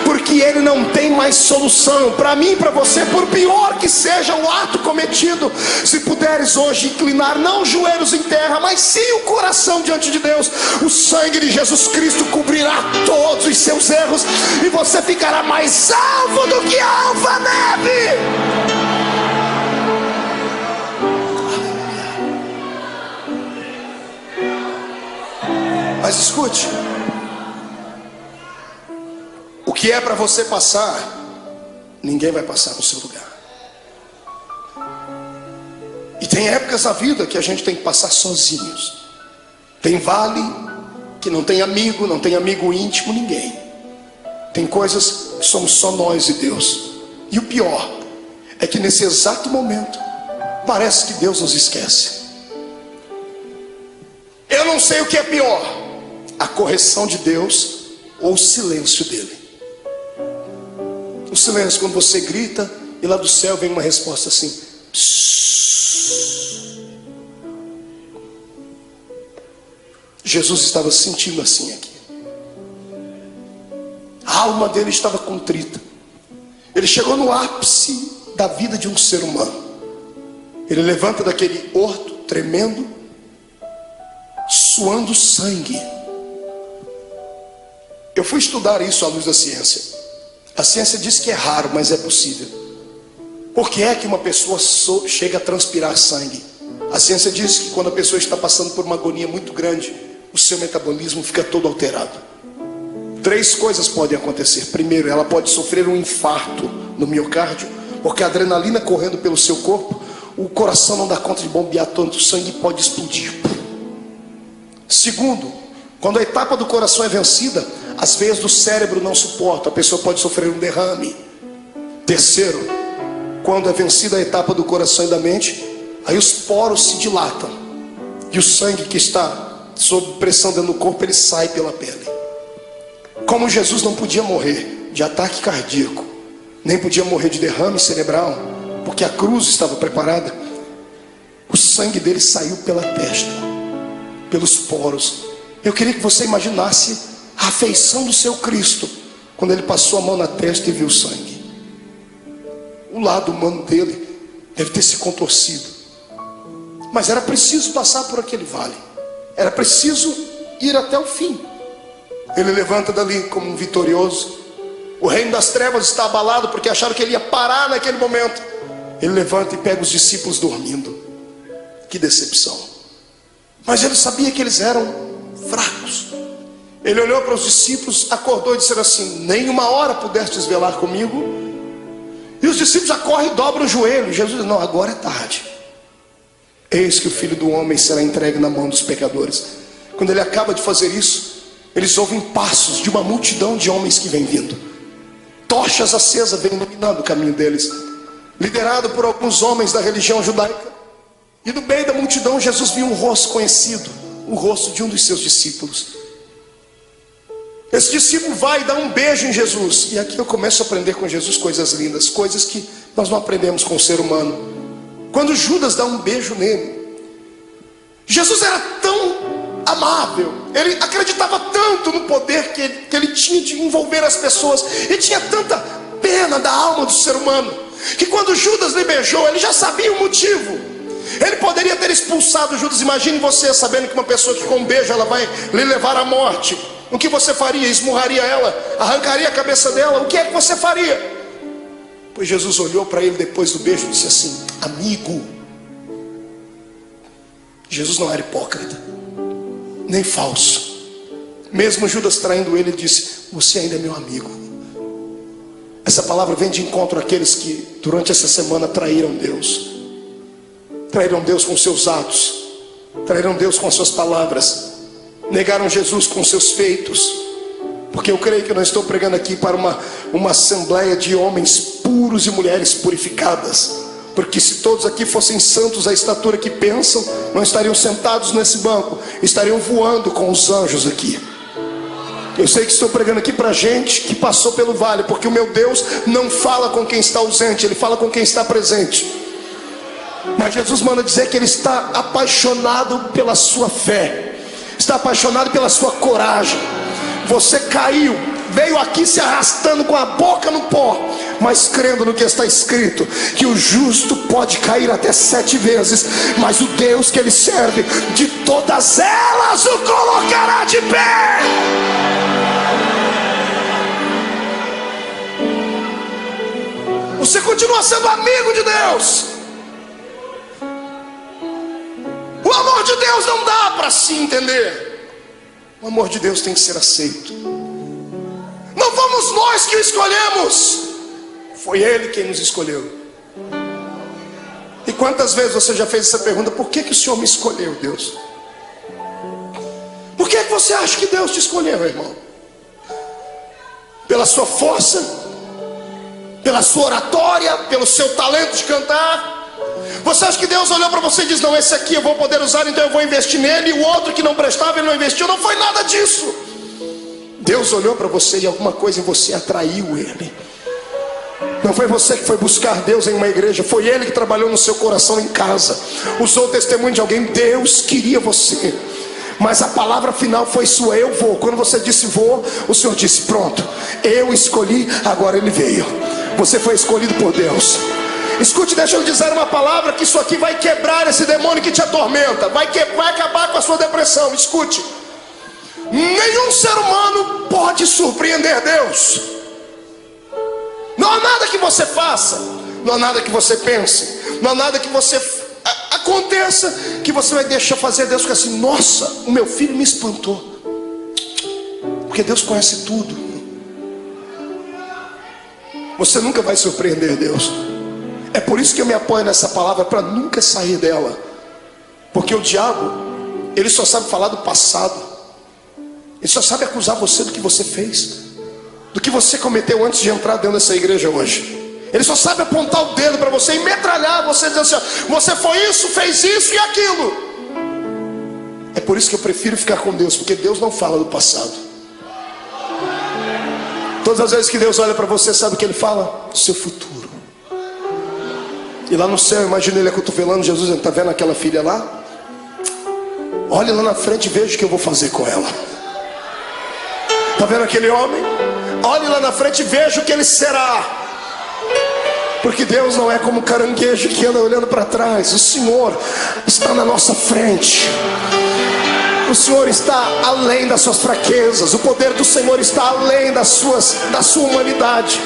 porque ele não tem mais solução. Para mim e para você, por pior que seja o ato cometido, se puderes hoje inclinar não os joelhos em terra, mas sim o coração diante de Deus, o sangue de Jesus Cristo cobrirá todos os seus erros e você ficará mais alvo do que a alva-neve. Mas escute, o que é para você passar, ninguém vai passar no seu lugar. E tem épocas da vida que a gente tem que passar sozinhos. Tem vale que não tem amigo íntimo, ninguém. Tem coisas que somos só nós e Deus. E o pior é que nesse exato momento parece que Deus nos esquece. Eu não sei o que é pior, a correção de Deus ou o silêncio dele. O silêncio, quando você grita e lá do céu vem uma resposta assim: psss. Jesus estava sentindo assim aqui. A alma dele estava contrita. Ele chegou no ápice da vida de um ser humano. Ele levanta daquele horto tremendo, suando sangue. Eu fui estudar isso à luz da ciência. A ciência diz que é raro, mas é possível. Por que é que uma pessoa chega a transpirar sangue? A ciência diz que quando a pessoa está passando por uma agonia muito grande, o seu metabolismo fica todo alterado. 3 coisas podem acontecer. Primeiro, ela pode sofrer um infarto no miocárdio, porque a adrenalina correndo pelo seu corpo, o coração não dá conta de bombear tanto sangue e pode explodir. Segundo, quando a etapa do coração é vencida, as veias do cérebro não suportam, a pessoa pode sofrer um derrame. Terceiro, quando é vencida a etapa do coração e da mente, aí os poros se dilatam e o sangue que está sob pressão dentro do corpo, ele sai pela pele. Como Jesus não podia morrer de ataque cardíaco, nem podia morrer de derrame cerebral, porque a cruz estava preparada, o sangue dele saiu pela testa, pelos poros. Eu queria que você imaginasse a afeição do seu Cristo quando ele passou a mão na testa e viu o sangue. O lado humano dele deve ter se contorcido, mas era preciso passar por aquele vale, era preciso ir até o fim. Ele levanta dali como um vitorioso. O reino das trevas está abalado porque acharam que ele ia parar naquele momento. Ele levanta e pega os discípulos dormindo. Que decepção. Mas ele sabia que eles eram fracos. Ele olhou para os discípulos, acordou e disse assim: nem uma hora pudestes velar comigo? E os discípulos já correm e dobram o joelho. Jesus diz: não, agora é tarde. Eis que o Filho do Homem será entregue na mão dos pecadores. Quando ele acaba de fazer isso, eles ouvem passos de uma multidão de homens que vem vindo. Tochas acesas vêm iluminando o caminho deles, liderado por alguns homens da religião judaica. E no meio da multidão Jesus viu um rosto conhecido, o rosto de um dos seus discípulos. Esse discípulo vai e dá um beijo em Jesus. E aqui eu começo a aprender com Jesus coisas lindas, coisas que nós não aprendemos com o ser humano. Quando Judas dá um beijo nele, Jesus era tão amável, ele acreditava tanto no poder que ele tinha de envolver as pessoas, e tinha tanta pena da alma do ser humano, que quando Judas lhe beijou, ele já sabia o motivo. Ele poderia ter expulsado Judas. Imagine você sabendo que uma pessoa que com um beijo ela vai lhe levar à morte. O que você faria? Esmurraria ela? Arrancaria a cabeça dela? O que é que você faria? Pois Jesus olhou para ele depois do beijo e disse assim: amigo. Jesus não era hipócrita, nem falso. Mesmo Judas traindo ele, disse: você ainda é meu amigo. Essa palavra vem de encontro àqueles que durante essa semana traíram Deus. Traíram Deus com seus atos, traíram Deus com as suas palavras, negaram Jesus com seus feitos. Porque eu creio que eu não estou pregando aqui para uma assembleia de homens puros e mulheres purificadas, porque se todos aqui fossem santos à estatura que pensam, não estariam sentados nesse banco, estariam voando com os anjos aqui. Eu sei que estou pregando aqui para gente que passou pelo vale, porque o meu Deus não fala com quem está ausente, Ele fala com quem está presente. Mas Jesus manda dizer que Ele está apaixonado pela sua fé, está apaixonado pela sua coragem. Você caiu, veio aqui se arrastando com a boca no pó, mas crendo no que está escrito, que o justo pode cair até 7 vezes, mas o Deus que Ele serve, de todas elas o colocará de pé. Você continua sendo amigo de Deus. O amor de Deus não dá para se entender. O amor de Deus tem que ser aceito. Não fomos nós que o escolhemos, foi Ele quem nos escolheu. E quantas vezes você já fez essa pergunta: por que o Senhor me escolheu, Deus? Por que você acha que Deus te escolheu, irmão? Pela sua força? Pela sua oratória? Pelo seu talento de cantar? Você acha que Deus olhou para você e disse: não, esse aqui eu vou poder usar, então eu vou investir nele, e o outro que não prestava ele não investiu? Não foi nada disso. Deus olhou para você e alguma coisa em você atraiu Ele. Não foi você que foi buscar Deus em uma igreja, foi Ele que trabalhou no seu coração em casa, usou o testemunho de alguém. Deus queria você, mas a palavra final foi sua: eu vou. Quando você disse vou, o Senhor disse: pronto, eu escolhi, agora Ele veio. Você foi escolhido por Deus. Escute, deixa eu dizer uma palavra, que isso aqui vai quebrar esse demônio que te atormenta, vai acabar com a sua depressão. Escute: nenhum ser humano pode surpreender Deus. Não há nada que você faça, não há nada que você pense, não há nada que você aconteça que você vai deixar fazer Deus ficar assim: nossa, o meu filho me espantou. Porque Deus conhece tudo. Você nunca vai surpreender Deus. É por isso que eu me apoio nessa palavra, para nunca sair dela. Porque o diabo, ele só sabe falar do passado. Ele só sabe acusar você do que você fez, do que você cometeu antes de entrar dentro dessa igreja hoje. Ele só sabe apontar o dedo para você e metralhar você, dizendo assim: você foi isso, fez isso e aquilo. É por isso que eu prefiro ficar com Deus, porque Deus não fala do passado. Todas as vezes que Deus olha para você, sabe o que Ele fala? Do seu futuro. E lá no céu, imagina Ele acotovelando Jesus, está vendo aquela filha lá? Olhe lá na frente e veja o que eu vou fazer com ela. Está vendo aquele homem? Olhe lá na frente e veja o que ele será. Porque Deus não é como caranguejo que anda olhando para trás. O Senhor está na nossa frente. O Senhor está além das suas fraquezas. O poder do Senhor está além da sua humanidade.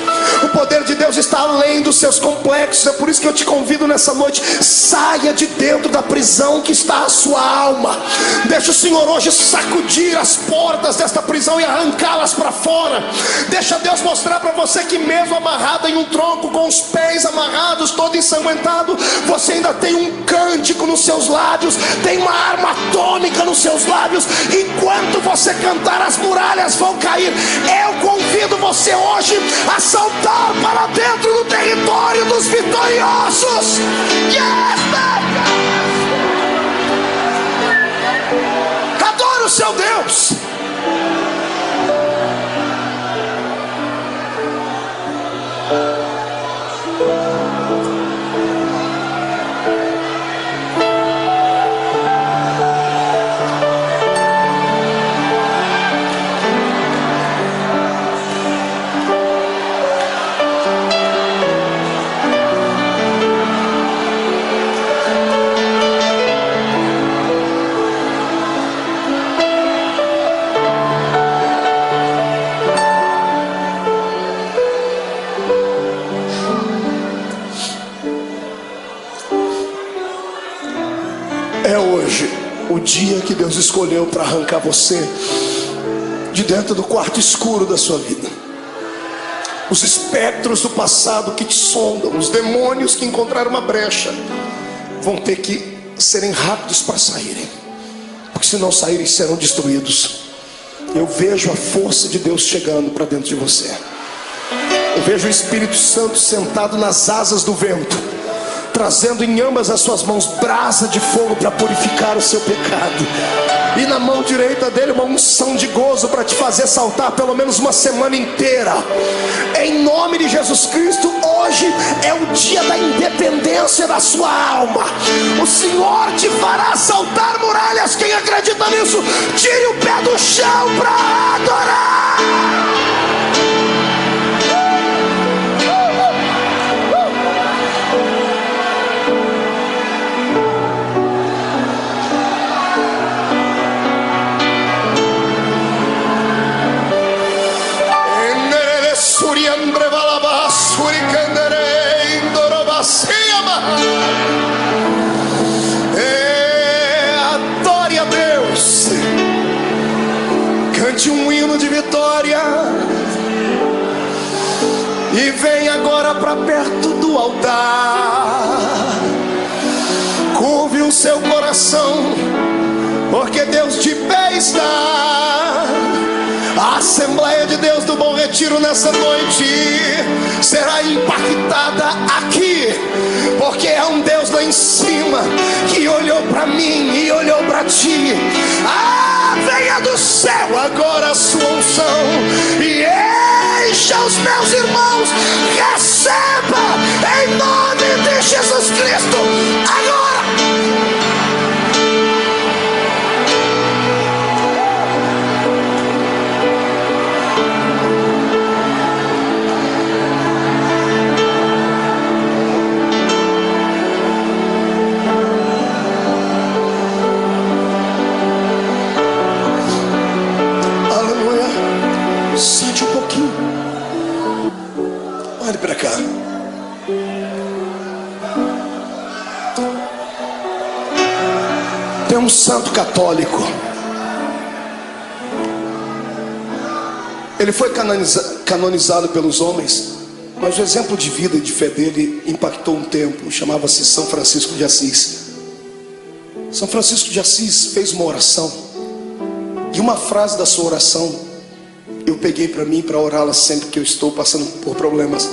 O poder de Deus está além dos seus complexos. É por isso que eu te convido nessa noite: saia de dentro da prisão que está a sua alma. Deixa o Senhor hoje sacudir as portas desta prisão e arrancá-las para fora. Deixa Deus mostrar para você que mesmo amarrado em um tronco, com os pés amarrados, todo ensanguentado, você ainda tem um cântico nos seus lábios, tem uma arma atômica nos seus lábios. Enquanto você cantar, as muralhas vão cair. Eu convido você hoje a saltar para dentro do território dos vitoriosos. Yes! Adora o seu Deus. É hoje o dia que Deus escolheu para arrancar você de dentro do quarto escuro da sua vida. Os espectros do passado que te sondam, os demônios que encontraram uma brecha, vão ter que serem rápidos para saírem, porque se não saírem serão destruídos. Eu vejo a força de Deus chegando para dentro de você. Eu vejo o Espírito Santo sentado nas asas do vento, trazendo em ambas as suas mãos brasa de fogo para purificar o seu pecado, e na mão direita dele uma unção de gozo para te fazer saltar pelo menos uma semana inteira. Em nome de Jesus Cristo, hoje é o dia da independência da sua alma. O Senhor te fará saltar muralhas. Quem acredita nisso, tire o pé do chão para adorar. Adore a Deus, cante um hino de vitória e vem agora para perto do altar. Curve o seu coração, porque Deus de pé está. A Assembleia de Deus do Bom Retiro nessa noite será impactada aqui, porque é um Deus lá em cima que olhou para mim e olhou para ti. Venha do céu agora a sua unção e encha os meus irmãos. Receba em nome de Jesus Cristo agora. Sente um pouquinho. Olhe para cá. Tem um santo católico. Ele foi canonizado pelos homens, mas o exemplo de vida e de fé dele impactou um tempo. Chamava-se São Francisco de Assis. São Francisco de Assis fez uma oração, e uma frase da sua oração eu peguei para mim, para orá-la sempre que eu estou passando por problemas.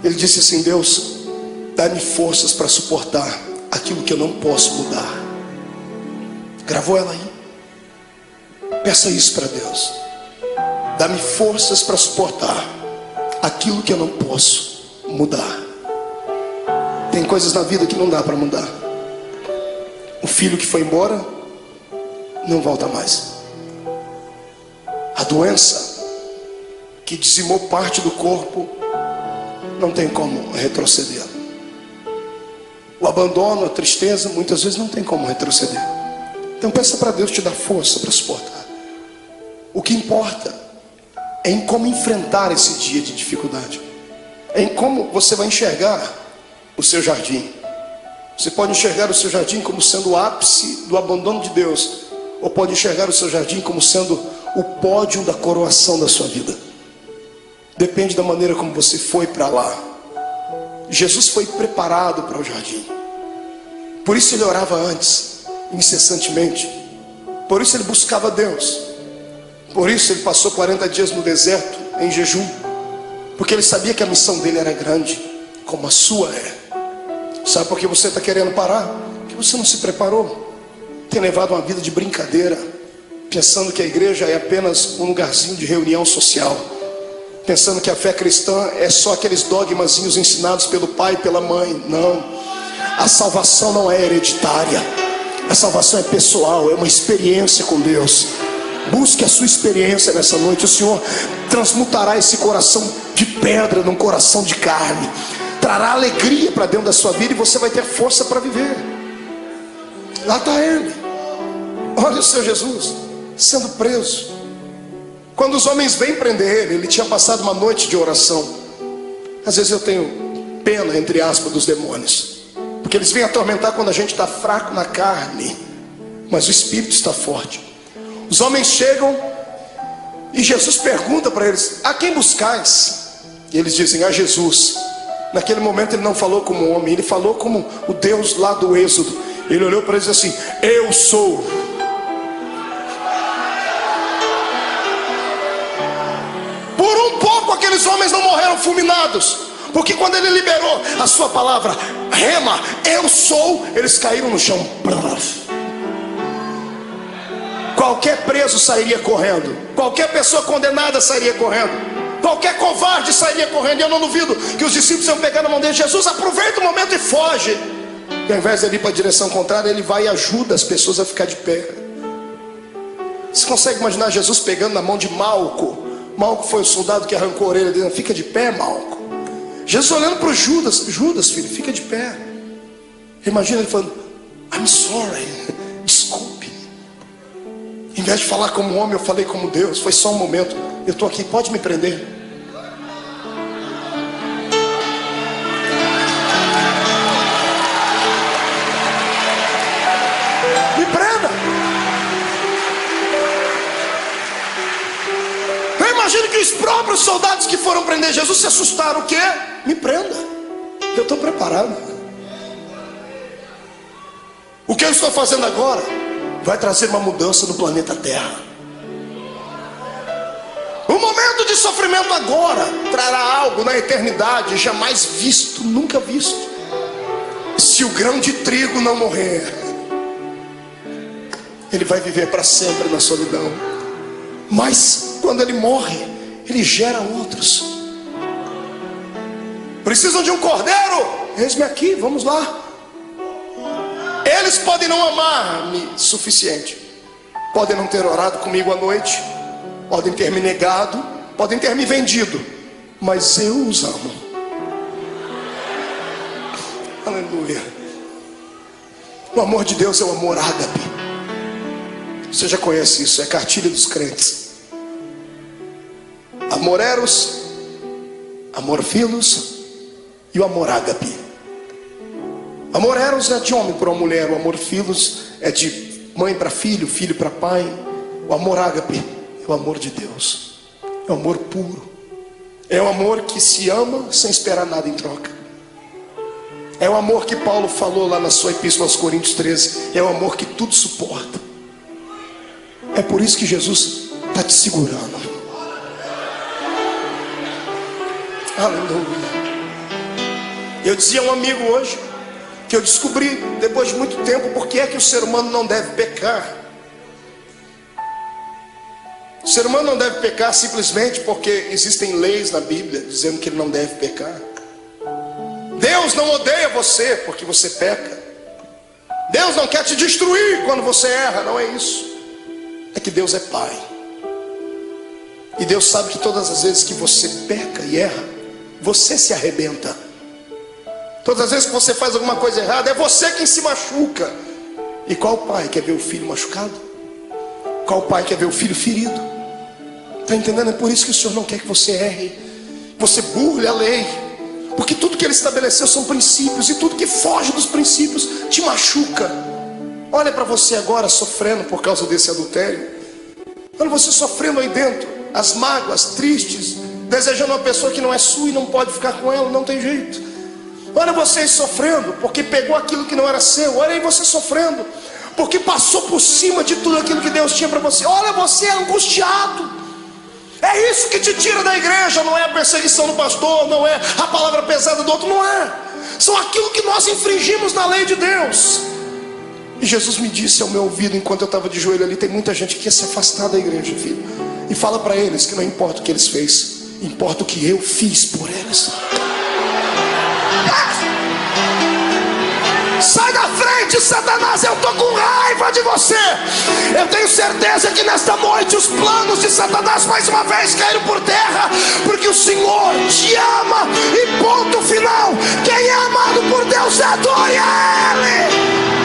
Ele disse assim: Deus, dá-me forças para suportar aquilo que eu não posso mudar. Gravou ela aí? Peça isso para Deus. Dá-me forças para suportar aquilo que eu não posso mudar. Tem coisas na vida que não dá para mudar. O filho que foi embora não volta mais. A doença que dizimou parte do corpo não tem como retroceder. O abandono, a tristeza, muitas vezes não tem como retroceder. Então peça para Deus te dar força para suportar. O que importa é em como enfrentar esse dia de dificuldade. É em como você vai enxergar o seu jardim. Você pode enxergar o seu jardim como sendo o ápice do abandono de Deus, ou pode enxergar o seu jardim como sendo o pódio da coroação da sua vida. Depende da maneira como você foi para lá. Jesus foi preparado para o jardim. Por isso ele orava antes, incessantemente. Por isso ele buscava Deus. Por isso ele passou 40 dias no deserto em jejum, porque ele sabia que a missão dele era grande, como a sua é. Sabe por que você está querendo parar? Porque você não se preparou. Tem levado uma vida de brincadeira, pensando que a igreja é apenas um lugarzinho de reunião social, pensando que a fé cristã é só aqueles dogmazinhos ensinados pelo pai e pela mãe. Não, a salvação não é hereditária, a salvação é pessoal, é uma experiência com Deus. Busque a sua experiência nessa noite. O Senhor transmutará esse coração de pedra num coração de carne, trará alegria para dentro da sua vida, e você vai ter força para viver. Lá está Ele. Olha o seu Jesus sendo preso. Quando os homens vêm prender ele, ele tinha passado uma noite de oração. Às vezes eu tenho pena, entre aspas, dos demônios, porque eles vêm atormentar quando a gente está fraco na carne, mas o espírito está forte. Os homens chegam e Jesus pergunta para eles: a quem buscais? E eles dizem: a Jesus. Naquele momento ele não falou como homem, ele falou como o Deus lá do Êxodo. Ele olhou para eles assim: eu sou. Por um pouco aqueles homens não morreram fulminados. Porque quando ele liberou a sua palavra, rema, eu sou, eles caíram no chão. Qualquer preso sairia correndo, qualquer pessoa condenada sairia correndo, qualquer covarde sairia correndo. E eu não duvido que os discípulos iam pegar na mão dele: Jesus, aproveita o momento e foge. E ao invés de ele ir para a direção contrária, ele vai e ajuda as pessoas a ficar de pé. Você consegue imaginar Jesus pegando na mão de Malco? Malco foi o soldado que arrancou a orelha dele. Fica de pé, Malco. Jesus olhando para o Judas: Judas, filho, fica de pé. Imagina ele falando: I'm sorry, desculpe. Em vez de falar como homem, eu falei como Deus. Foi só um momento, eu estou aqui, pode me prender. Me prenda. Eu imagino que os próprios soldados que foram prender Jesus se assustaram. O quê? Me prenda, eu estou preparado. O que eu estou fazendo agora vai trazer uma mudança no planeta Terra. O momento de sofrimento agora trará algo na eternidade jamais visto, nunca visto. Se o grão de trigo não morrer, ele vai viver para sempre na solidão. Mas quando ele morre, ele gera outros. Precisam de um cordeiro? Eis-me aqui, vamos lá. Eles podem não amar-me suficiente, podem não ter orado comigo à noite, podem ter me negado, podem ter me vendido, mas eu os amo. Aleluia. O amor de Deus é o amor ágape. Você já conhece isso, é cartilha dos crentes. Amor eros, amor filos e o amor ágape. Amor eros é de homem para uma mulher, o amor filos é de mãe para filho, filho para pai. O amor ágape é o amor de Deus, é o amor puro, é o amor que se ama sem esperar nada em troca. É o amor que Paulo falou lá na sua epístola aos Coríntios 13, é o amor que tudo suporta. É por isso que Jesus está te segurando. Aleluia. Eu dizia a um amigo hoje que eu descobri depois de muito tempo porque é que o ser humano não deve pecar. O ser humano não deve pecar simplesmente porque existem leis na Bíblia dizendo que ele não deve pecar. Deus não odeia você porque você peca. Deus não quer te destruir quando você erra, não é isso. É que Deus é Pai. E Deus sabe que todas as vezes que você peca e erra, você se arrebenta. Todas as vezes que você faz alguma coisa errada, é você quem se machuca. E qual pai quer ver o filho machucado? Qual pai quer ver o filho ferido? Está entendendo? É por isso que o Senhor não quer que você erre, você burle a lei, porque tudo que Ele estabeleceu são princípios, e tudo que foge dos princípios te machuca. Olha para você agora sofrendo por causa desse adultério. Olha você sofrendo aí dentro, as mágoas, tristes, desejando uma pessoa que não é sua e não pode ficar com ela, não tem jeito. Olha vocês sofrendo porque pegou aquilo que não era seu. Olha aí você sofrendo porque passou por cima de tudo aquilo que Deus tinha para você. Olha você angustiado. É isso que te tira da igreja. Não é a perseguição do pastor, não é a palavra pesada do outro, não é. São aquilo que nós infringimos na lei de Deus. E Jesus me disse ao meu ouvido enquanto eu estava de joelho ali: tem muita gente que quer se afastar da igreja, filho. E fala para eles que não importa o que eles fez, importa o que eu fiz por eles. Sai da frente, Satanás, eu estou com raiva de você. Eu tenho certeza que nesta noite os planos de Satanás mais uma vez caíram por terra, porque o Senhor te ama e ponto final. Quem é amado por Deus adore a Ele.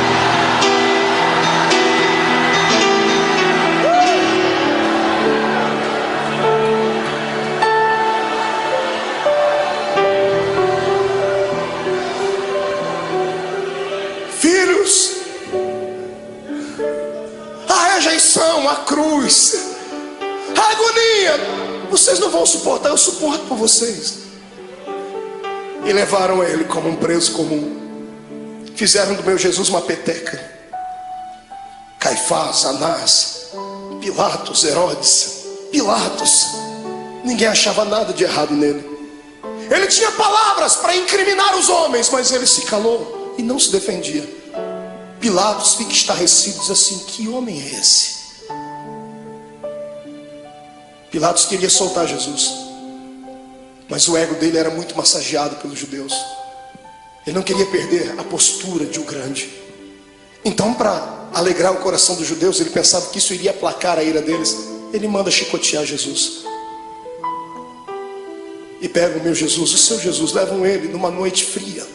Filhos, a rejeição, a cruz, a agonia, vocês não vão suportar, eu suporto por vocês. E levaram ele como um preso comum. Fizeram do meu Jesus uma peteca. Caifás, Anás, Pilatos, Herodes, Pilatos, ninguém achava nada de errado nele. Ele tinha palavras para incriminar os homens, mas ele se calou e não se defendia. Pilatos fica estarrecido, diz assim: que homem é esse? Pilatos queria soltar Jesus, mas o ego dele era muito massageado pelos judeus. Ele não queria perder a postura de um grande. Então, para alegrar o coração dos judeus, ele pensava que isso iria aplacar a ira deles. Ele manda chicotear Jesus. E pegam o meu Jesus, o seu Jesus, levam ele numa noite fria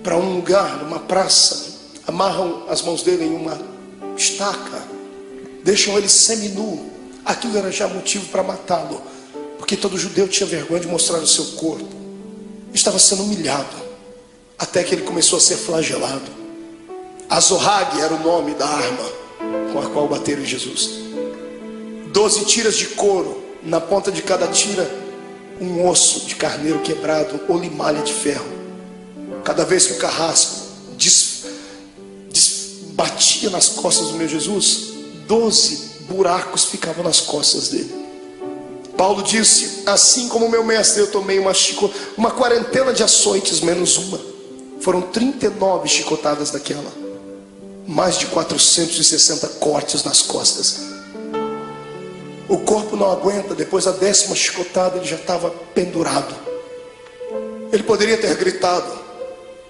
para um lugar, numa praça, amarram as mãos dele em uma estaca, deixam ele seminu. Aquilo era já motivo para matá-lo, porque todo judeu tinha vergonha de mostrar o seu corpo. Estava sendo humilhado, até que ele começou a ser flagelado. Azorrague era o nome da arma com a qual bateram em Jesus. 12 tiras de couro, na ponta de cada tira um osso de carneiro quebrado ou limalha de ferro. Cada vez que o carrasco batia nas costas do meu Jesus, 12 buracos ficavam nas costas dele. Paulo disse: assim como meu mestre, eu tomei uma quarentena de açoites menos uma. Foram 39 chicotadas daquela, mais de 460 cortes nas costas. O corpo não aguenta. Depois da 10ª chicotada, ele já estava pendurado. Ele poderia ter gritado,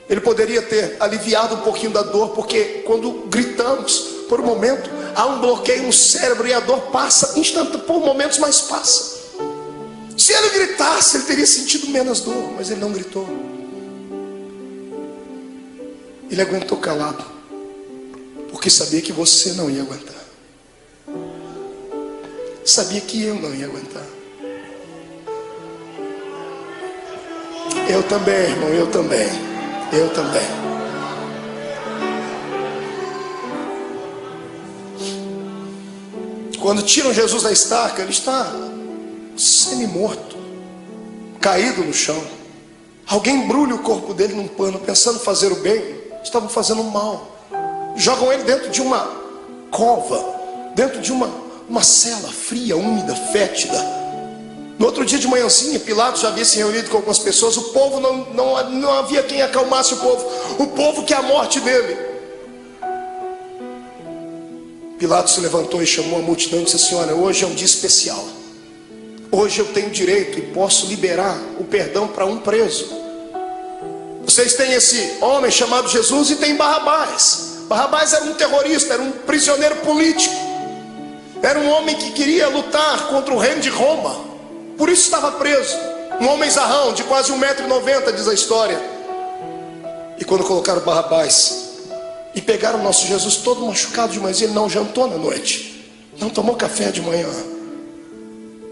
ele poderia ter aliviado um pouquinho da dor, porque quando gritamos, por um momento, há um bloqueio no cérebro e a dor passa instantâneo, por momentos, mas passa. Se ele gritasse, ele teria sentido menos dor, mas ele não gritou. Ele aguentou calado, porque sabia que você não ia aguentar. Sabia que eu não ia aguentar. Eu também, irmão, eu também. Quando tiram Jesus da estaca, ele está semi-morto, caído no chão. Alguém embrulha o corpo dele num pano, pensando fazer o bem. Estavam fazendo o mal. Jogam ele dentro de uma cova, dentro de uma cela fria, úmida, fétida. No outro dia de manhãzinha, Pilatos já havia se reunido com algumas pessoas. O povo não havia quem acalmasse o povo. O povo quer a morte dele. Pilatos se levantou e chamou a multidão e disse assim: olha, hoje é um dia especial. Hoje eu tenho direito e posso liberar o perdão para um preso. Vocês têm esse homem chamado Jesus e tem Barrabás. Barrabás era um terrorista, era um prisioneiro político. Era um homem que queria lutar contra o reino de Roma. Por isso estava preso. Um homem zarrão, de quase 1,90 m, diz a história. E quando colocaram Barrabás e pegaram o nosso Jesus todo machucado de manhã, ele não jantou na noite, não tomou café de manhã.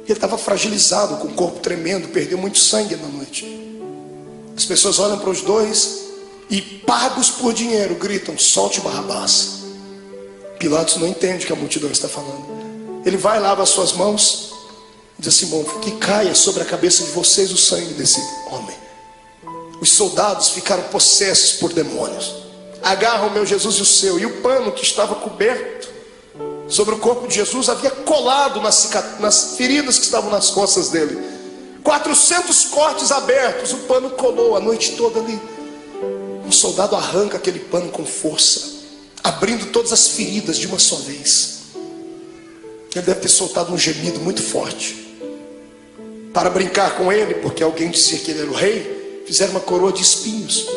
Ele estava fragilizado, com o corpo tremendo, perdeu muito sangue na noite. As pessoas olham para os dois e, pagos por dinheiro, gritam: solte Barrabás. Pilatos não entende o que a multidão está falando. Ele vai, lava as suas mãos, diz assim: bom, que caia sobre a cabeça de vocês o sangue desse homem. Os soldados ficaram possessos por demônios. Agarram o meu Jesus e o seu, e o pano que estava coberto sobre o corpo de Jesus havia colado nas feridas que estavam nas costas dele. 400 cortes abertos, o pano colou a noite toda ali. Um soldado arranca aquele pano com força, abrindo todas as feridas de uma só vez. Ele deve ter soltado um gemido muito forte. Para brincar com ele, porque alguém dizia que ele era o rei, fizeram uma coroa de espinhos.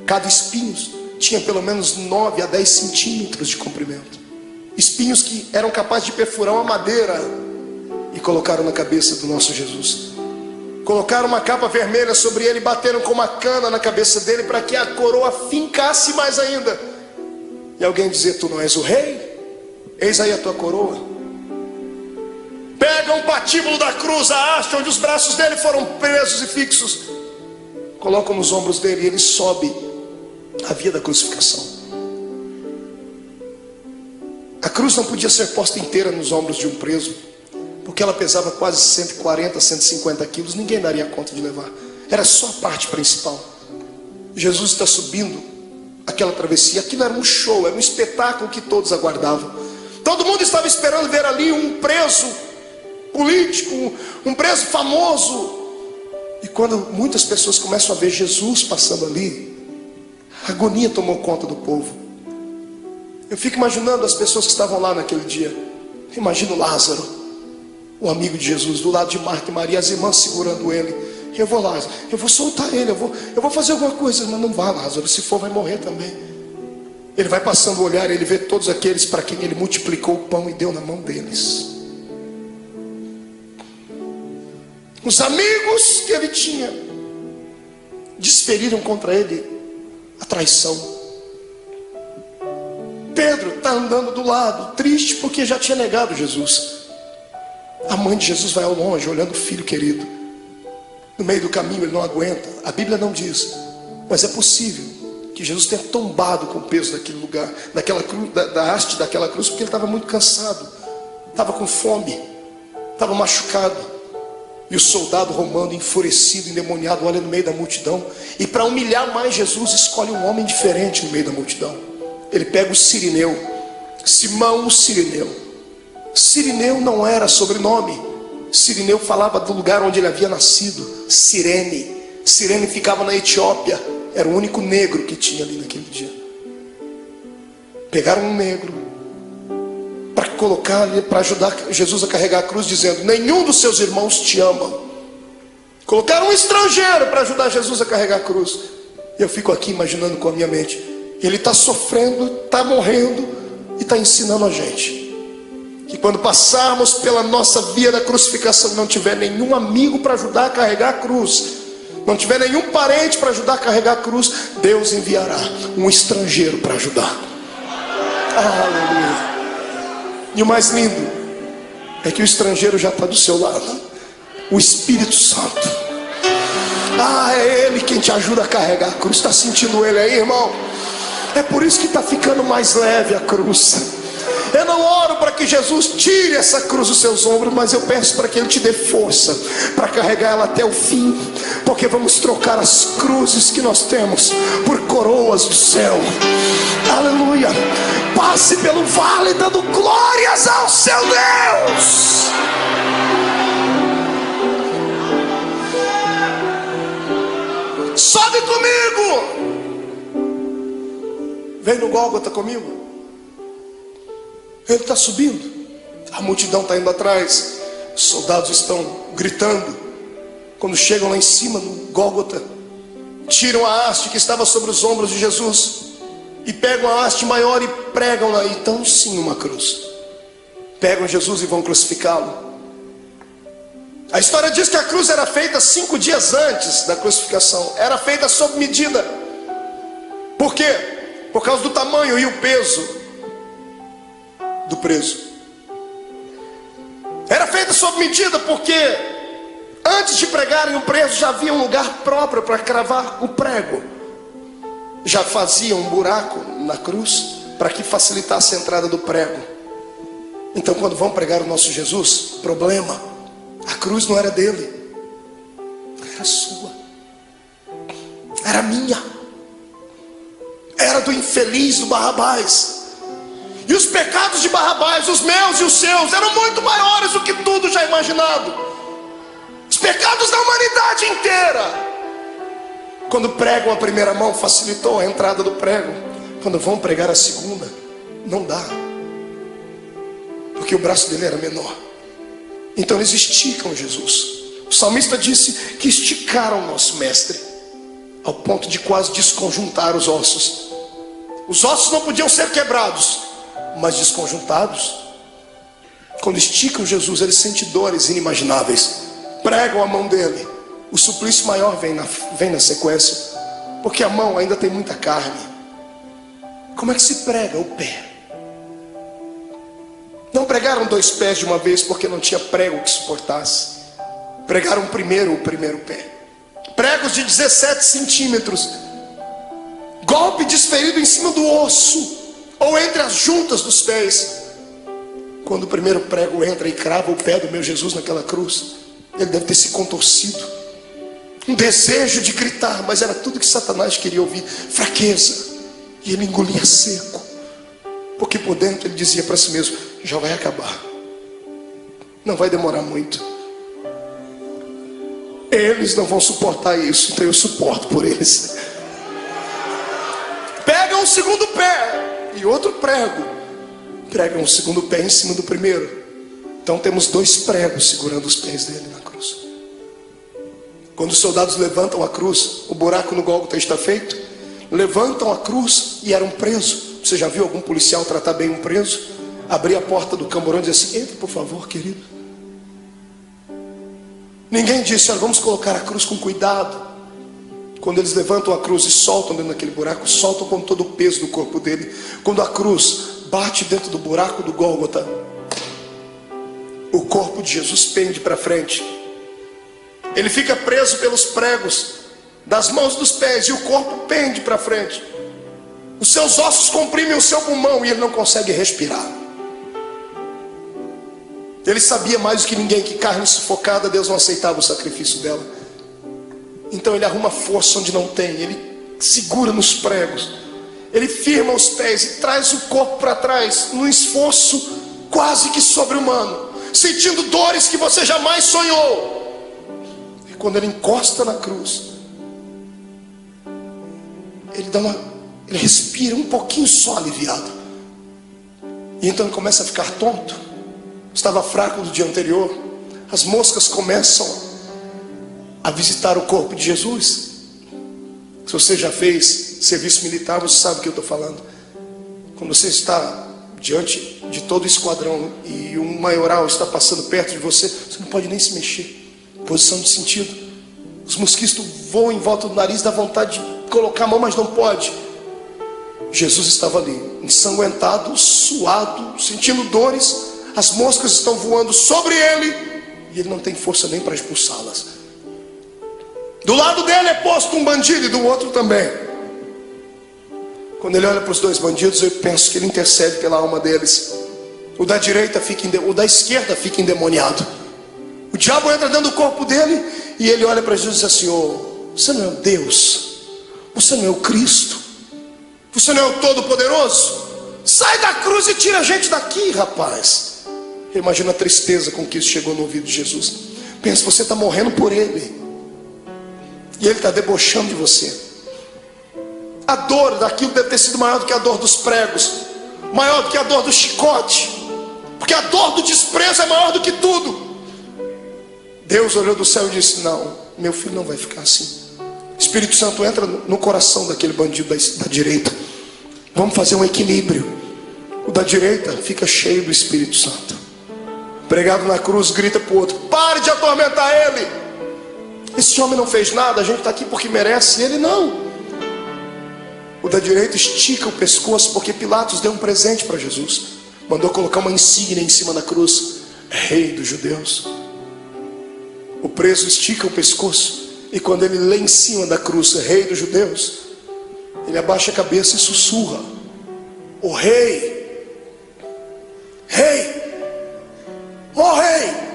Cada espinho tinha pelo menos 9 a 10 centímetros de comprimento. Espinhos que eram capazes de perfurar uma madeira. E colocaram na cabeça do nosso Jesus. Colocaram uma capa vermelha sobre ele e bateram com uma cana na cabeça dele para que a coroa fincasse mais ainda. E alguém dizia: tu não és o rei? Eis aí a tua coroa. Pegam o patíbulo da cruz, a haste onde os braços dele foram presos e fixos, colocam nos ombros dele e ele sobe a via da crucificação. A cruz não podia ser posta inteira nos ombros de um preso, porque ela pesava quase 140, 150 quilos. Ninguém daria conta de levar. Era só a parte principal. Jesus está subindo aquela travessia. Aquilo era um show, era um espetáculo que todos aguardavam. Todo mundo estava esperando ver ali um preso político, um preso famoso. E quando muitas pessoas começam a ver Jesus passando ali, a agonia tomou conta do povo. Eu fico imaginando as pessoas que estavam lá naquele dia. Imagino Lázaro, o amigo de Jesus, do lado de Marta e Maria, as irmãs segurando ele. Eu vou, Lázaro, eu vou soltar ele, eu vou fazer alguma coisa. Mas não vá, Lázaro, se for vai morrer também. Ele vai passando o olhar, ele vê todos aqueles para quem ele multiplicou o pão e deu na mão deles. Os amigos que ele tinha desferiram contra ele a traição. Pedro está andando do lado, triste porque já tinha negado Jesus. A mãe de Jesus vai ao longe, olhando o filho querido. No meio do caminho ele não aguenta. A Bíblia não diz, mas é possível que Jesus tenha tombado com o peso daquele lugar, daquela cruz, da haste daquela cruz, porque ele estava muito cansado, estava com fome, estava machucado. E o soldado romano, enfurecido, endemoniado, olha no meio da multidão, e para humilhar mais Jesus, escolhe um homem diferente no meio da multidão. Ele pega o Cirineu, Simão o Cirineu. Cirineu não era sobrenome. Cirineu falava do lugar onde ele havia nascido, Cirene. Cirene ficava na Etiópia. Era o único negro que tinha ali naquele dia. Pegaram um negro para colocar ali, para ajudar Jesus a carregar a cruz, dizendo: nenhum dos seus irmãos te amam. Colocaram um estrangeiro para ajudar Jesus a carregar a cruz. Eu fico aqui imaginando com a minha mente, ele está sofrendo, está morrendo e está ensinando a gente que quando passarmos pela nossa via da crucificação, não tiver nenhum amigo para ajudar a carregar a cruz, não tiver nenhum parente para ajudar a carregar a cruz, Deus enviará um estrangeiro para ajudar. Aleluia. E o mais lindo é que o estrangeiro já está do seu lado, o Espírito Santo. É Ele quem te ajuda a carregar a cruz. Está sentindo Ele aí, irmão? É por isso que está ficando mais leve a cruz. Eu não oro para que Jesus tire essa cruz dos seus ombros, mas eu peço para que Ele te dê força para carregar ela até o fim, porque vamos trocar as cruzes que nós temos por coroas do céu. Aleluia. Passe pelo vale dando glórias ao seu Deus. Sobe comigo. Vem no Gólgota comigo. Ele está subindo, a multidão está indo atrás, os soldados estão gritando. Quando chegam lá em cima no Gólgota, tiram a haste que estava sobre os ombros de Jesus e pegam a haste maior e pregam lá, então sim uma cruz. Pegam Jesus e vão crucificá-lo. A história diz que a cruz era feita 5 dias antes da crucificação, era feita sob medida. Por quê? Por causa do tamanho e o peso do preso. Era feita sob medida porque antes de pregarem o preso já havia um lugar próprio para cravar o prego. Já faziam um buraco na cruz para que facilitasse a entrada do prego. Então quando vão pregar o nosso Jesus, problema, a cruz não era dele, era sua, era minha, era do infeliz, do Barrabás. E os pecados de Barrabás, os meus e os seus, eram muito maiores do que tudo já imaginado. Os pecados da humanidade inteira. Quando pregam a primeira mão, facilitou a entrada do prego. Quando vão pregar a segunda, não dá, porque o braço dele era menor. Então eles esticam Jesus. O salmista disse que esticaram o nosso mestre, ao ponto de quase desconjuntar os ossos. Os ossos não podiam ser quebrados, mas desconjuntados. Quando esticam Jesus, ele sente dores inimagináveis. Pregam a mão dele, o suplício maior vem na sequência, porque a mão ainda tem muita carne. Como é que se prega o pé? Não pregaram 2 pés de uma vez, porque não tinha prego que suportasse. Pregaram o primeiro pé. Pregos de 17 centímetros, golpe desferido em cima do osso, ou entre as juntas dos pés. Quando o primeiro prego entra e crava o pé do meu Jesus naquela cruz, ele deve ter se contorcido, um desejo de gritar, mas era tudo que Satanás queria ouvir, fraqueza. E ele engolia seco, porque por dentro ele dizia para si mesmo: já vai acabar, Não vai demorar muito. Eles não vão suportar isso, então eu suporto por eles. Pega um segundo pé e outro prego. Prega um segundo pé em cima do primeiro. Então temos 2 pregos segurando os pés dele na cruz. Quando os soldados levantam a cruz, o buraco no Gólgota está feito. Levantam a cruz e eram presos. Você já viu algum policial tratar bem um preso? Abrir a porta do camburão e dizer assim: entra por favor, querido. Ninguém disse: olha, vamos colocar a cruz com cuidado. Quando eles levantam a cruz e soltam dentro daquele buraco, soltam com todo o peso do corpo dele. Quando a cruz bate dentro do buraco do Gólgota, o corpo de Jesus pende para frente. Ele fica preso pelos pregos das mãos e dos pés, e o corpo pende para frente. Os seus ossos comprimem o seu pulmão e ele não consegue respirar. Ele sabia mais do que ninguém que carne sufocada, Deus não aceitava o sacrifício dela. Então ele arruma força onde não tem. Ele segura nos pregos. Ele firma os pés e traz o corpo para trás, num esforço quase que sobre-humano, sentindo dores que você jamais sonhou. E quando ele encosta na cruz, ele respira um pouquinho só aliviado. E então ele começa a ficar tonto. Estava fraco do dia anterior. As moscas começam a visitar o corpo de Jesus. Se você já fez serviço militar, você sabe o que eu estou falando. Quando você está diante de todo o esquadrão e um maioral está passando perto de você, você não pode nem se mexer. Posição de sentido. Os mosquitos voam em volta do nariz, dá vontade de colocar a mão, mas não pode. Jesus estava ali, ensanguentado, suado, sentindo dores. As moscas estão voando sobre ele e ele não tem força nem para expulsá-las. Do lado dele é posto um bandido e do outro também. Quando ele olha para os 2 bandidos, eu penso que ele intercede pela alma deles. O da direita o da esquerda fica endemoniado. O diabo entra dentro do corpo dele e ele olha para Jesus e diz assim: oh, você não é o Deus, você não é o Cristo, você não é o Todo-Poderoso? Sai da cruz e tira a gente daqui, rapaz. Imagina a tristeza com que isso chegou no ouvido de Jesus. Pensa, você está morrendo por ele e ele está debochando de você. A dor daquilo deve ter sido maior do que a dor dos pregos, maior do que a dor do chicote, porque a dor do desprezo é maior do que tudo. Deus olhou do céu e disse: não, meu filho não vai ficar assim. O Espírito Santo entra no coração daquele bandido da direita. Vamos fazer um equilíbrio. O da direita fica cheio do Espírito Santo. Pregado na cruz, grita para o outro: pare de atormentar ele. Esse homem não fez nada, a gente está aqui porque merece. Ele não. O da direita estica o pescoço, porque Pilatos deu um presente para Jesus. Mandou colocar uma insígnia em cima da cruz: Rei dos Judeus. O preso estica o pescoço, e quando ele lê em cima da cruz Rei dos Judeus, ele abaixa a cabeça e sussurra: o Rei, Rei, ó Rei.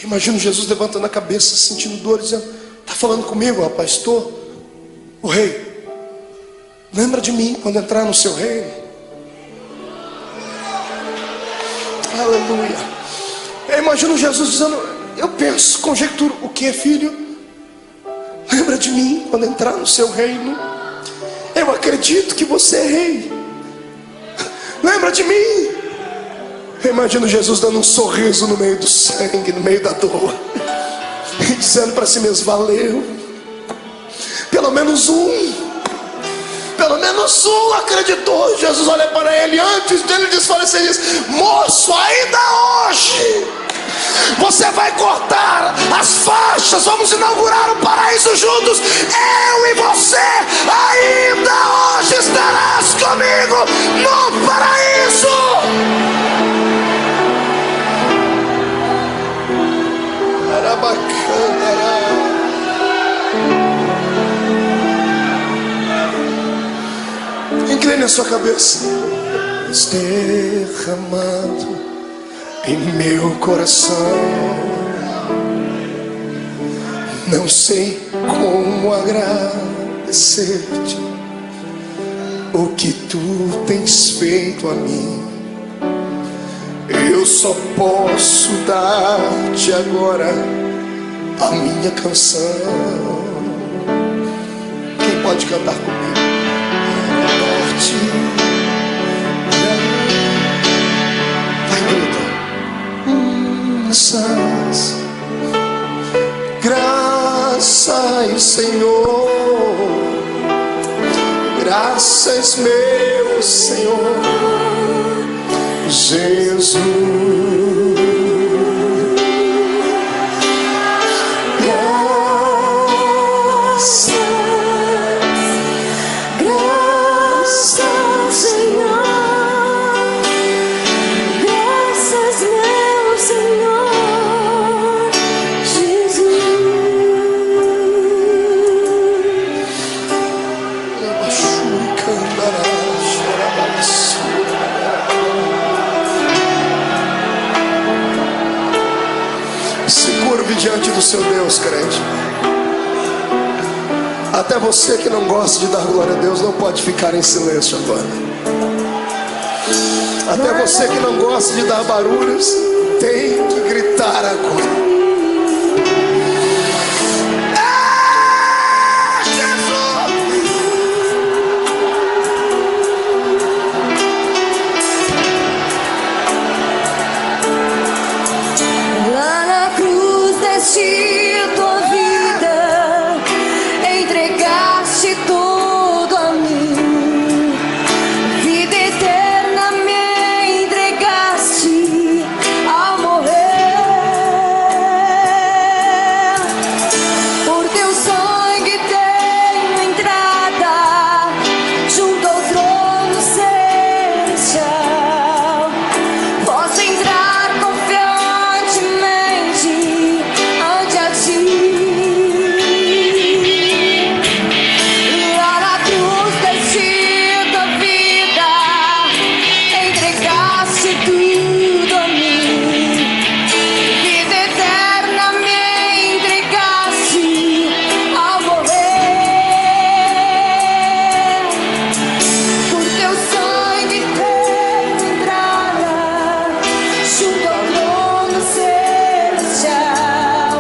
Imagino Jesus levantando a cabeça, sentindo dor, dizendo: está falando comigo, rapaz? Estou. O Rei, lembra de mim quando entrar no seu reino. Aleluia. Eu imagino Jesus dizendo: eu penso, conjecturo: o que, filho? Lembra de mim quando entrar no seu reino. Eu acredito que você é rei. Lembra de mim. Eu imagino Jesus dando um sorriso no meio do sangue, no meio da dor, e dizendo para si mesmo: valeu. Pelo menos um acreditou. Jesus olha para ele antes dele desfalecer e diz: moço, ainda hoje você vai cortar as faixas, vamos inaugurar o paraíso juntos. Eu e você, ainda hoje estarás comigo no paraíso. Era bacana, incline a sua cabeça. Derramado em meu coração, não sei como agradecer-te o que tu tens feito a mim. Eu eu só posso dar-te agora a minha canção. Quem pode cantar comigo? Dar-te, vai, grita. Graças, Senhor. Graças, meu Senhor Jesus. Diante do seu Deus, crente. Até você que não gosta de dar glória a Deus não pode ficar em silêncio agora. Até você que não gosta de dar barulhos tem que gritar agora. Tua vida, entregaste tudo a mim, vida eterna me entregaste ao morrer. Por teu sangue tenho entrada junto ao trono celestial, posso entrar confiantemente ante a ti. Lá na cruz deste tua vida, entregaste tudo a mim, vida eterna me entregaste ao morrer. Por teu sangue tenho entrada junto ao trono celestial,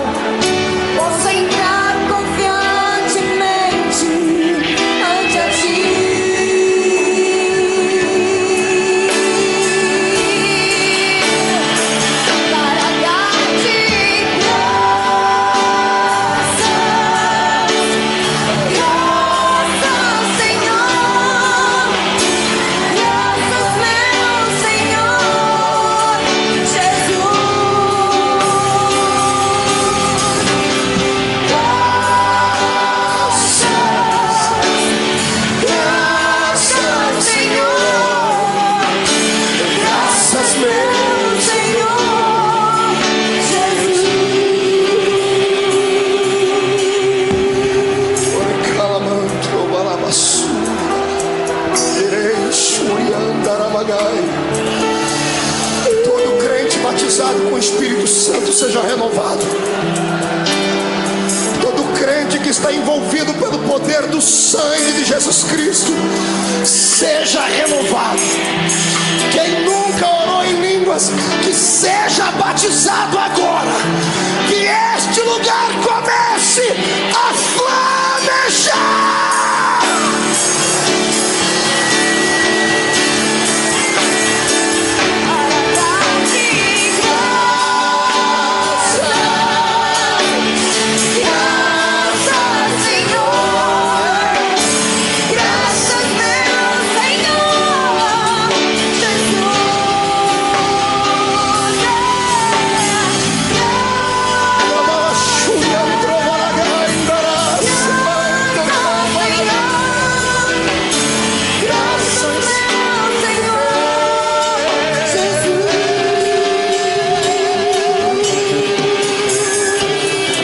posso entrar confiantemente ante a ti. Para dar-te graças, Senhor, graças, meu Senhor Jesus. Graças, Senhor, Graças, meu Senhor Jesus. Calamantro Balabassura, Ereixuriandarabagai. Todo crente batizado com o Espírito Santo seja renovado. Todo crente que está envolvido pelo poder do sangue de Jesus Cristo seja renovado. Quem nunca orou em línguas, que seja batizado agora. Que este lugar comece a flamejar. Para dar-te graças, Senhor, graças, meu Senhor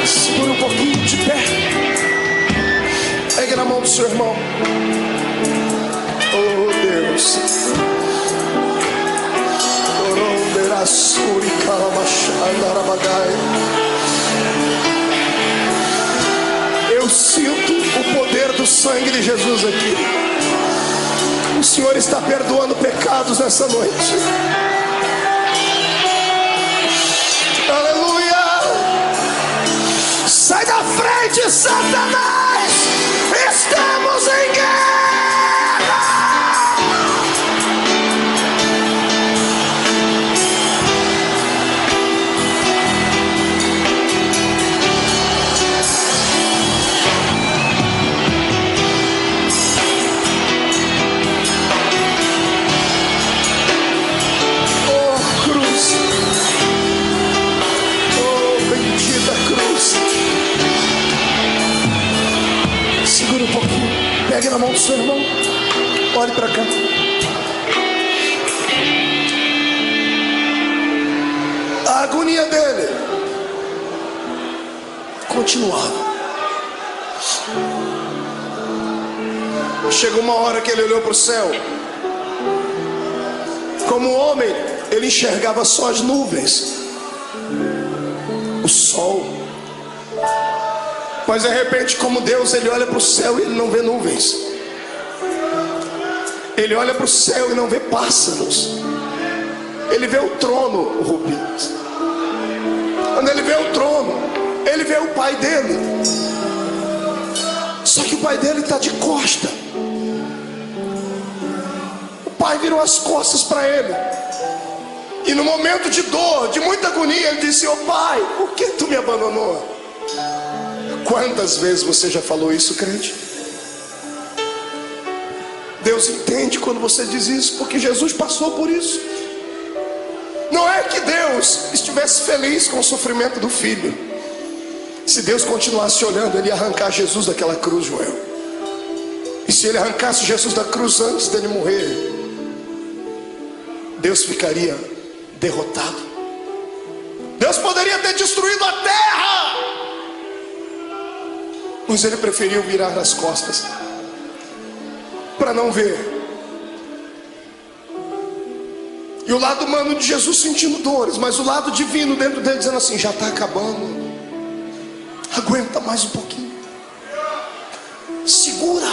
Segura um pouquinho de pé. Pegue na mão do seu irmão. Oh Deus. Eu sinto o poder do sangue de Jesus aqui. O Senhor está perdoando pecados nessa noite. de Satanás, estamos em guerra. Segura um pouquinho, pegue na mão do seu irmão, olhe para cá. A agonia dele continuava. Chegou uma hora que ele olhou para o céu. Como homem, ele enxergava só as nuvens, o sol. Mas de repente, como Deus, ele olha para o céu e ele não vê nuvens. Ele olha para o céu e não vê pássaros. Ele vê o trono, Rubens. Quando ele vê o trono, ele vê o pai dele. Só que o pai dele está de costa. O pai virou as costas para ele. E no momento de dor, de muita agonia, ele disse: "Ô pai, por que tu me abandonou?" Quantas vezes você já falou isso, crente? Deus entende quando você diz isso, porque Jesus passou por isso. Não é que Deus estivesse feliz com o sofrimento do filho. Se Deus continuasse olhando, ele ia arrancar Jesus daquela cruz, Joel. E se ele arrancasse Jesus da cruz antes dele morrer, Deus ficaria derrotado. Deus poderia ter destruído a terra, mas ele preferiu virar as costas para não ver. E o lado humano de Jesus sentindo dores, mas o lado divino dentro dele dizendo assim: já está acabando, aguenta mais um pouquinho, segura.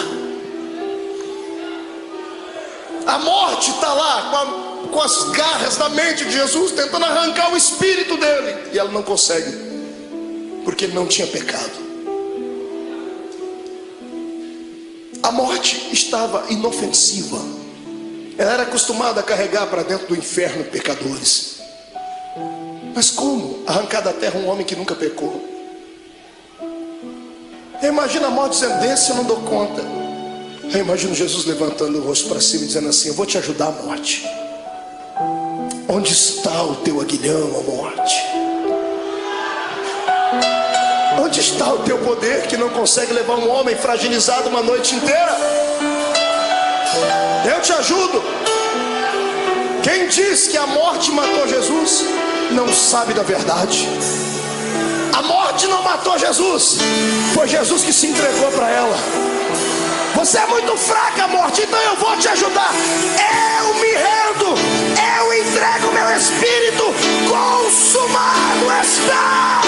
A morte está lá com as garras da mente de Jesus, tentando arrancar o espírito dele, e ela não consegue, porque ele não tinha pecado. A morte estava inofensiva. Ela era acostumada a carregar para dentro do inferno pecadores. Mas como arrancar da terra um homem que nunca pecou? Eu imagino a morte dizendo: desse eu não dou conta. Eu imagino Jesus levantando o rosto para cima e dizendo assim: eu vou te ajudar, morte. Onde está o teu aguilhão, ó morte? Onde está o teu poder que não consegue levar um homem fragilizado uma noite inteira? Eu te ajudo. Quem diz que a morte matou Jesus não sabe da verdade. A morte não matou Jesus, foi Jesus que se entregou para ela. Você é muito fraca, morte, então eu vou te ajudar. Eu me rendo, eu entrego meu espírito, consumado está.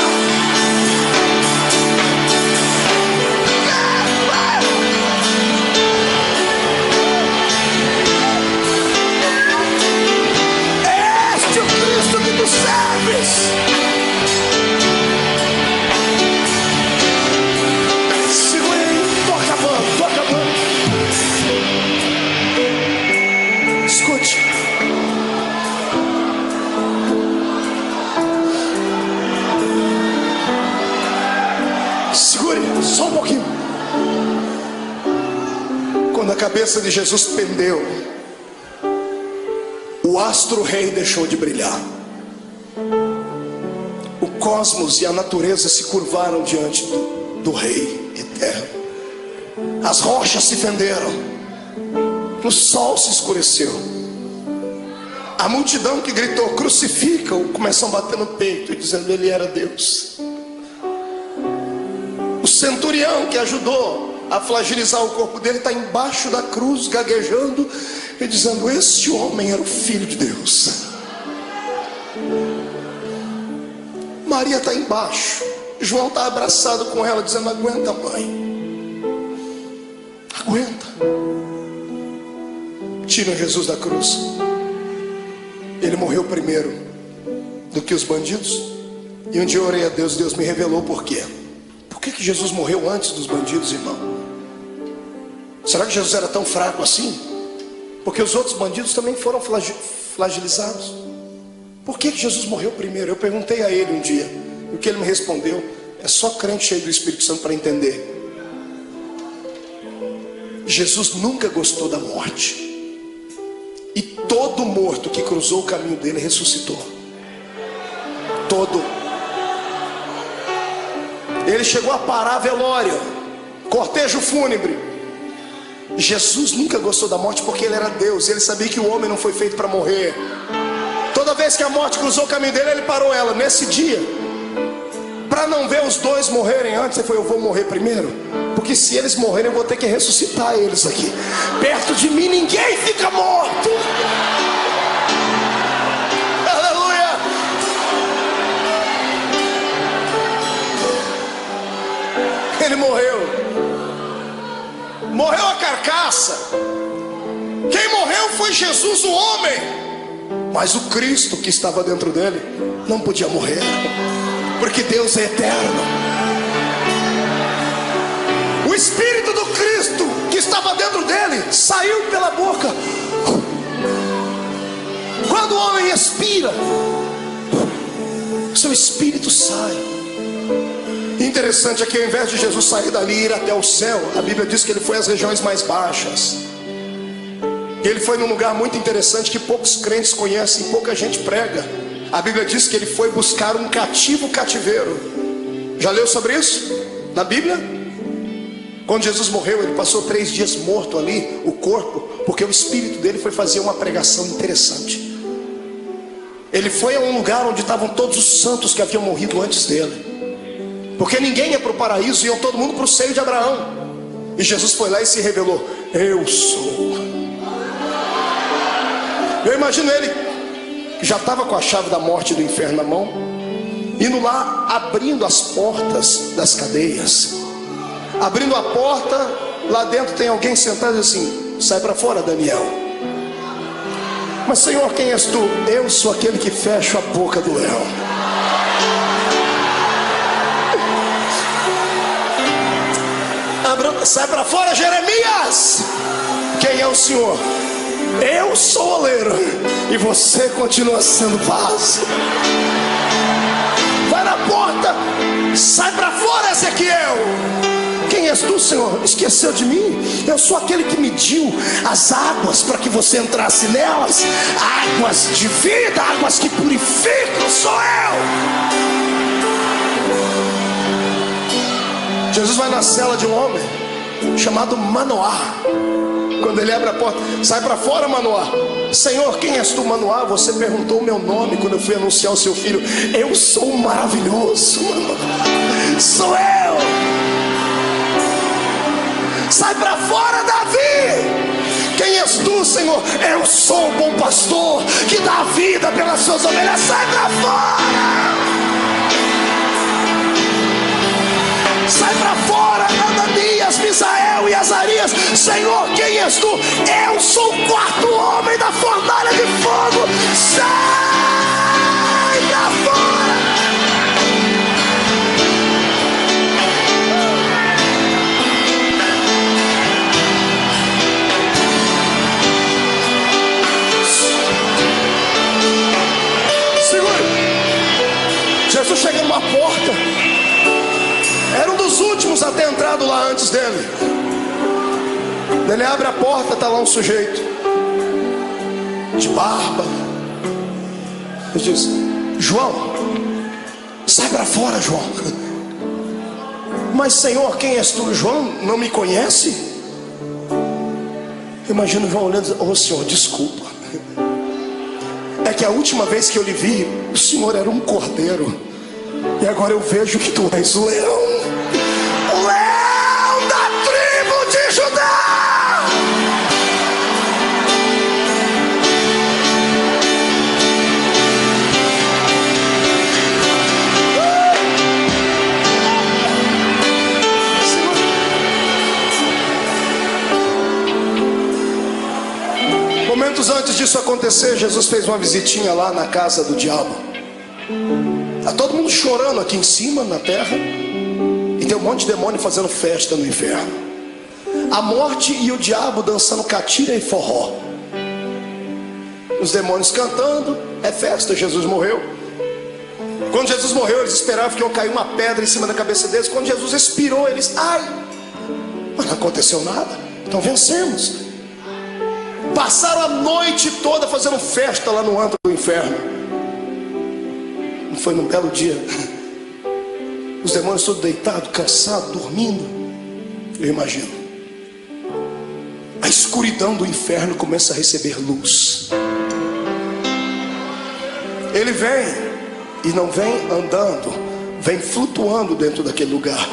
Tu serves. Segura aí, tô acabando. Escute. Segure só um pouquinho. Quando a cabeça de Jesus pendeu, o astro rei deixou de brilhar. O cosmos e a natureza se curvaram diante do Rei eterno. As rochas se fenderam, o sol se escureceu. A multidão que gritou crucifica-o começou a bater no peito e dizendo: ele era Deus. O centurião que ajudou a fragilizar o corpo dele está embaixo da cruz gaguejando e dizendo: este homem era o Filho de Deus. Maria está embaixo, João está abraçado com ela dizendo: aguenta, mãe, aguenta. Tiram Jesus da cruz. Ele morreu primeiro do que os bandidos. E um dia eu orei a Deus, Deus me revelou por quê. Por que Jesus morreu antes dos bandidos, irmão? Será que Jesus era tão fraco assim? Porque os outros bandidos também foram flagelizados. Por que Jesus morreu primeiro? Eu perguntei a ele um dia, e o que ele me respondeu: é só crente cheio do Espírito Santo para entender. Jesus nunca gostou da morte. E todo morto que cruzou o caminho dele ressuscitou. Todo. Ele chegou a parar velório, cortejo fúnebre. Jesus nunca gostou da morte porque ele era Deus. Ele sabia que o homem não foi feito para morrer. Toda vez que a morte cruzou o caminho dele, ele parou ela. Nesse dia, para não ver os dois morrerem antes, ele falou: eu vou morrer primeiro, porque se eles morrerem eu vou ter que ressuscitar eles aqui. Perto de mim ninguém fica morto. Aleluia. Ele morreu. Morreu a carcaça. Quem morreu foi Jesus, o homem. Mas o Cristo que estava dentro dele não podia morrer, porque Deus é eterno. O Espírito do Cristo que estava dentro dele saiu pela boca. Quando o homem expira, seu espírito sai. Interessante é que ao invés de Jesus sair dali e ir até o céu, a Bíblia diz que ele foi às regiões mais baixas. Ele foi num lugar muito interessante que poucos crentes conhecem, pouca gente prega. A Bíblia diz que ele foi buscar um cativeiro. Já leu sobre isso na Bíblia? Quando Jesus morreu, ele passou 3 dias morto ali, o corpo, porque o espírito dele foi fazer uma pregação interessante. Ele foi a um lugar onde estavam todos os santos que haviam morrido antes dele, porque ninguém ia para o paraíso, iam todo mundo para o seio de Abraão. E Jesus foi lá e se revelou: eu sou. Eu imagino ele, que já estava com a chave da morte e do inferno na mão, indo lá, abrindo as portas das cadeias. Abrindo a porta, lá dentro tem alguém sentado assim: sai para fora, Daniel. Mas Senhor, quem és tu? Eu sou aquele que fecha a boca do leão. Sai para fora, Jeremias. Quem é o Senhor? Eu sou o oleiro e você continua sendo vaso. Vai na porta. Sai para fora, Ezequiel. Quem és tu, Senhor? Esqueceu de mim? Eu sou aquele que mediu as águas para que você entrasse nelas. Águas de vida, águas que purificam, sou eu. Jesus vai na cela de um homem chamado Manoá. Quando ele abre a porta: sai para fora, Manoá. Senhor, quem és tu, Manoá? Você perguntou o meu nome quando eu fui anunciar o seu filho. Eu sou o maravilhoso, Manoá. Sou eu. Sai para fora, Davi. Quem és tu, Senhor? Eu sou o bom pastor que dá vida pelas suas ovelhas. Sai para fora. Sai para fora, Ananias, Misael e Azarias. Senhor, quem és tu? Eu sou o 4º homem da fornalha de fogo. Sai para fora. Segure. Jesus chega numa porta. Era um dos últimos a ter entrado lá antes dele. Ele abre a porta, está lá um sujeito de barba. Ele diz: João, sai para fora, João. Mas Senhor, quem és tu? João não me conhece? Imagina João olhando e dizendo: Senhor, desculpa. É que a última vez que eu lhe vi, o Senhor era um cordeiro, e agora eu vejo que tu és o leão. O leão da tribo de Judá. Momentos antes disso acontecer, Jesus fez uma visitinha lá na casa do diabo. Está todo mundo chorando aqui em cima, na terra. E tem um monte de demônio fazendo festa no inferno. A morte e o diabo dançando catira e forró. Os demônios cantando, é festa, Jesus morreu. Quando Jesus morreu, eles esperavam que ia cair uma pedra em cima da cabeça deles. Quando Jesus expirou, eles, ai, mas não aconteceu nada, então vencemos. Passaram a noite toda fazendo festa lá no antro do inferno. Não foi num belo dia, os demônios todos deitados, cansados, dormindo. Eu imagino, a escuridão do inferno começa a receber luz. Ele vem, e não vem andando, vem flutuando dentro daquele lugar.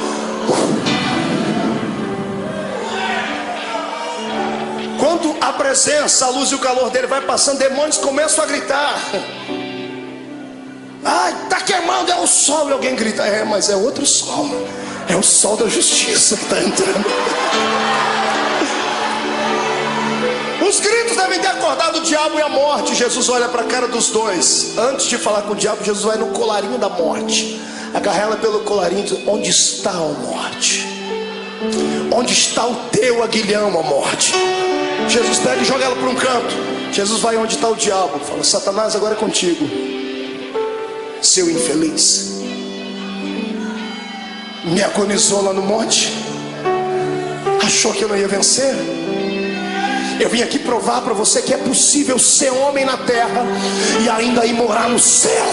Quando a presença, a luz e o calor dele vai passando, demônios começam a gritar. Ai, está queimando, é o sol. E alguém grita, é, mas é outro sol. É o sol da justiça que está entrando. Os gritos devem ter acordado o diabo e a morte. Jesus olha para a cara dos dois. Antes de falar com o diabo, Jesus vai no colarinho da morte, agarra ela pelo colarinho e diz, onde está a morte? Onde está o teu aguilhão, a morte? Jesus pega e joga ela para um canto. Jesus vai onde está o diabo, fala, Satanás, agora é contigo, seu infeliz. Me agonizou lá no monte, achou que eu não ia vencer. Eu vim aqui provar para você que é possível ser homem na terra e ainda ir morar no céu.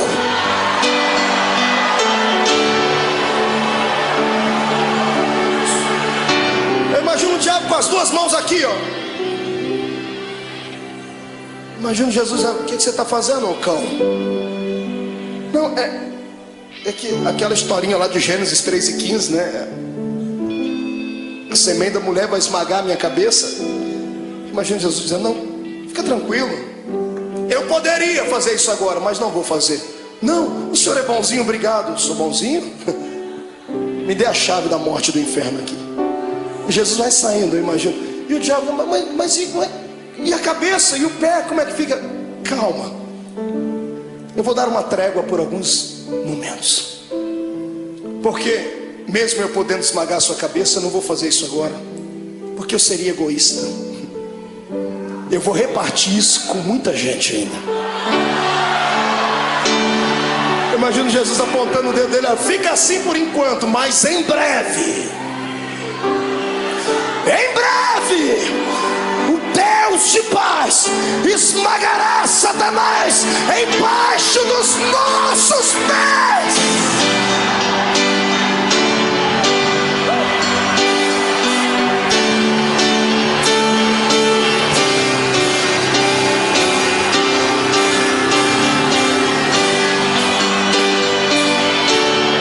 Eu imagino o diabo com as duas mãos aqui, ó. Imagina Jesus, o que você está fazendo, ô cão? Não, é que aquela historinha lá de Gênesis 3:15, né? A semente da mulher vai esmagar a minha cabeça. Imagina Jesus dizendo, não, fica tranquilo, eu poderia fazer isso agora, mas não vou fazer. Não, o senhor é bonzinho, obrigado. Sou bonzinho? Me dê a chave da morte do inferno aqui. E Jesus vai saindo, eu imagino. E o diabo, mas e a cabeça e o pé, como é que fica? Calma, eu vou dar uma trégua por alguns momentos, porque mesmo eu podendo esmagar a sua cabeça, eu não vou fazer isso agora, porque eu seria egoísta. Eu vou repartir isso com muita gente ainda. Eu imagino Jesus apontando o dedo dele, fica assim por enquanto, mas em breve, o Deus de paz esmagará Satanás embaixo dos nossos pés.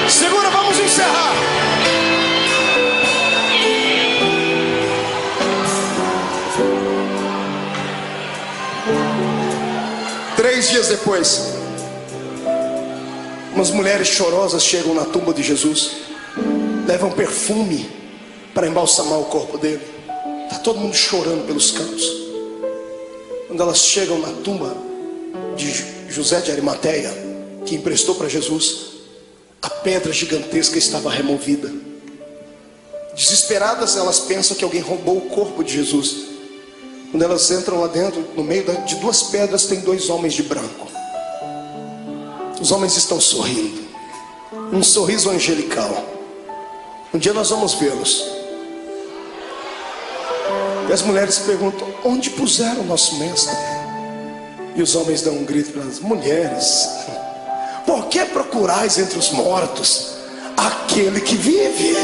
Segura, vamos encerrar. Três dias depois, umas mulheres chorosas chegam na tumba de Jesus, levam perfume para embalsamar o corpo dele. Está todo mundo chorando pelos cantos. Quando elas chegam na tumba de José de Arimateia, que emprestou para Jesus, a pedra gigantesca estava removida. Desesperadas, elas pensam que alguém roubou o corpo de Jesus. Quando elas entram lá dentro, no meio de duas pedras tem dois homens de branco. Os homens estão sorrindo, um sorriso angelical. Um dia nós vamos vê-los. E as mulheres perguntam, onde puseram o nosso mestre? E os homens dão um grito para as mulheres, por que procurais entre os mortos aquele que vive?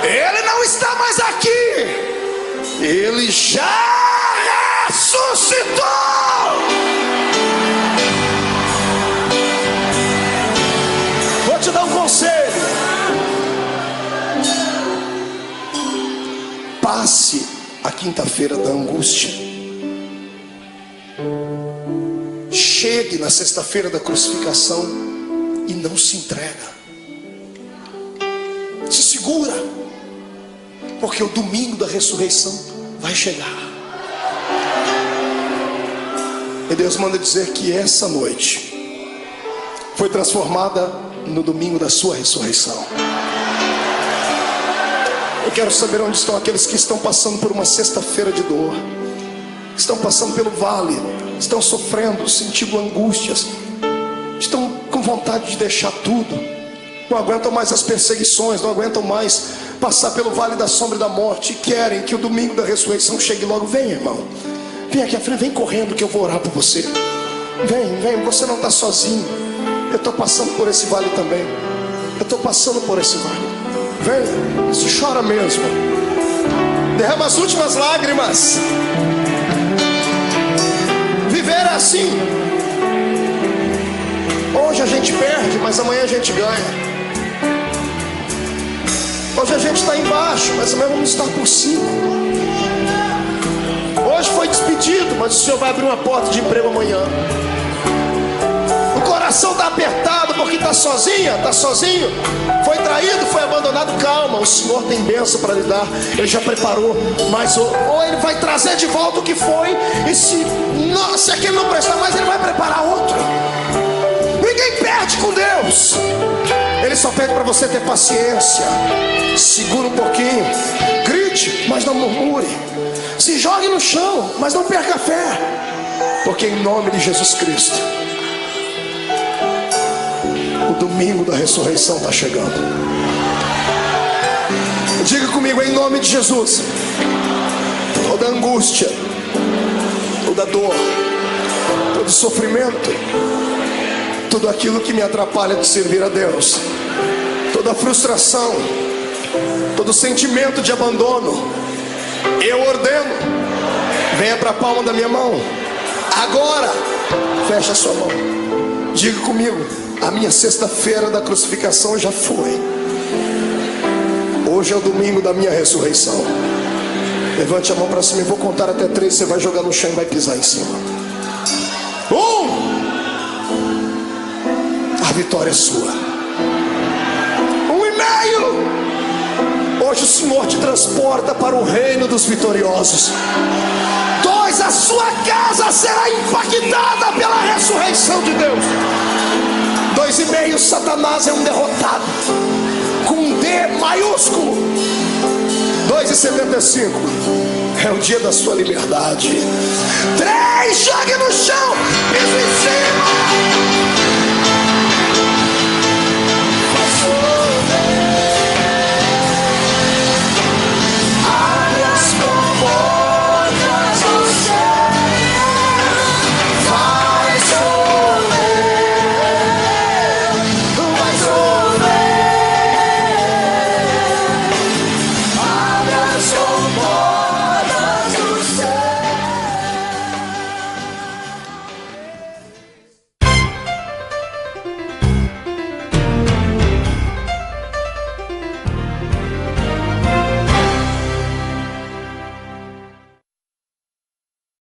Ele não está mais aqui, ele já ressuscitou. Vou te dar um conselho. Passe a quinta-feira da angústia, chegue na sexta-feira da crucificação e não se entrega. Se segura, porque o domingo da ressurreição vai chegar. E Deus manda dizer que essa noite foi transformada no domingo da sua ressurreição. Eu quero saber onde estão aqueles que estão passando por uma sexta-feira de dor, estão passando pelo vale, estão sofrendo, sentindo angústias, estão com vontade de deixar tudo, não aguentam mais as perseguições, não aguentam mais passar pelo vale da sombra e da morte, e querem que o domingo da ressurreição chegue logo. Vem, irmão, vem aqui à frente, vem correndo que eu vou orar por você. Vem, você não está sozinho. Eu estou passando por esse vale também. Eu estou passando por esse vale. Vem, se chora mesmo, derrama as últimas lágrimas. Viver é assim. Hoje a gente perde, mas amanhã a gente ganha. Hoje a gente está embaixo, mas amanhã vamos estar por cima. Hoje foi despedido, mas o Senhor vai abrir uma porta de emprego amanhã. O coração está apertado porque está sozinha, está sozinho, foi traído, foi abandonado. Calma, o Senhor tem bênção para lhe dar. Ele já preparou, mas ou Ele vai trazer de volta o que foi, e se aquele não prestar mais, Ele vai preparar outro. Ninguém perde com Deus. Ele só pede para você ter paciência. Segura um pouquinho, grite, mas não murmure. Se jogue no chão, mas não perca a fé, porque em nome de Jesus Cristo, o domingo da ressurreição está chegando. Diga comigo, em nome de Jesus. Toda angústia, toda dor, todo sofrimento, tudo aquilo que me atrapalha de servir a Deus, toda frustração, todo sentimento de abandono, eu ordeno, venha para a palma da minha mão. Agora, feche a sua mão. Diga comigo, a minha sexta-feira da crucificação já foi. Hoje é o domingo da minha ressurreição. Levante a mão para cima, eu vou contar até 3. Você vai jogar no chão e vai pisar em cima. 1. A vitória é sua. 1,5. Hoje o Senhor te transporta para o reino dos vitoriosos. 2. A sua casa será impactada pela ressurreição de Deus. 2,5. Satanás é um derrotado, com um D maiúsculo. 2,75. É o dia da sua liberdade. 3. Jogue no chão, piso em cima.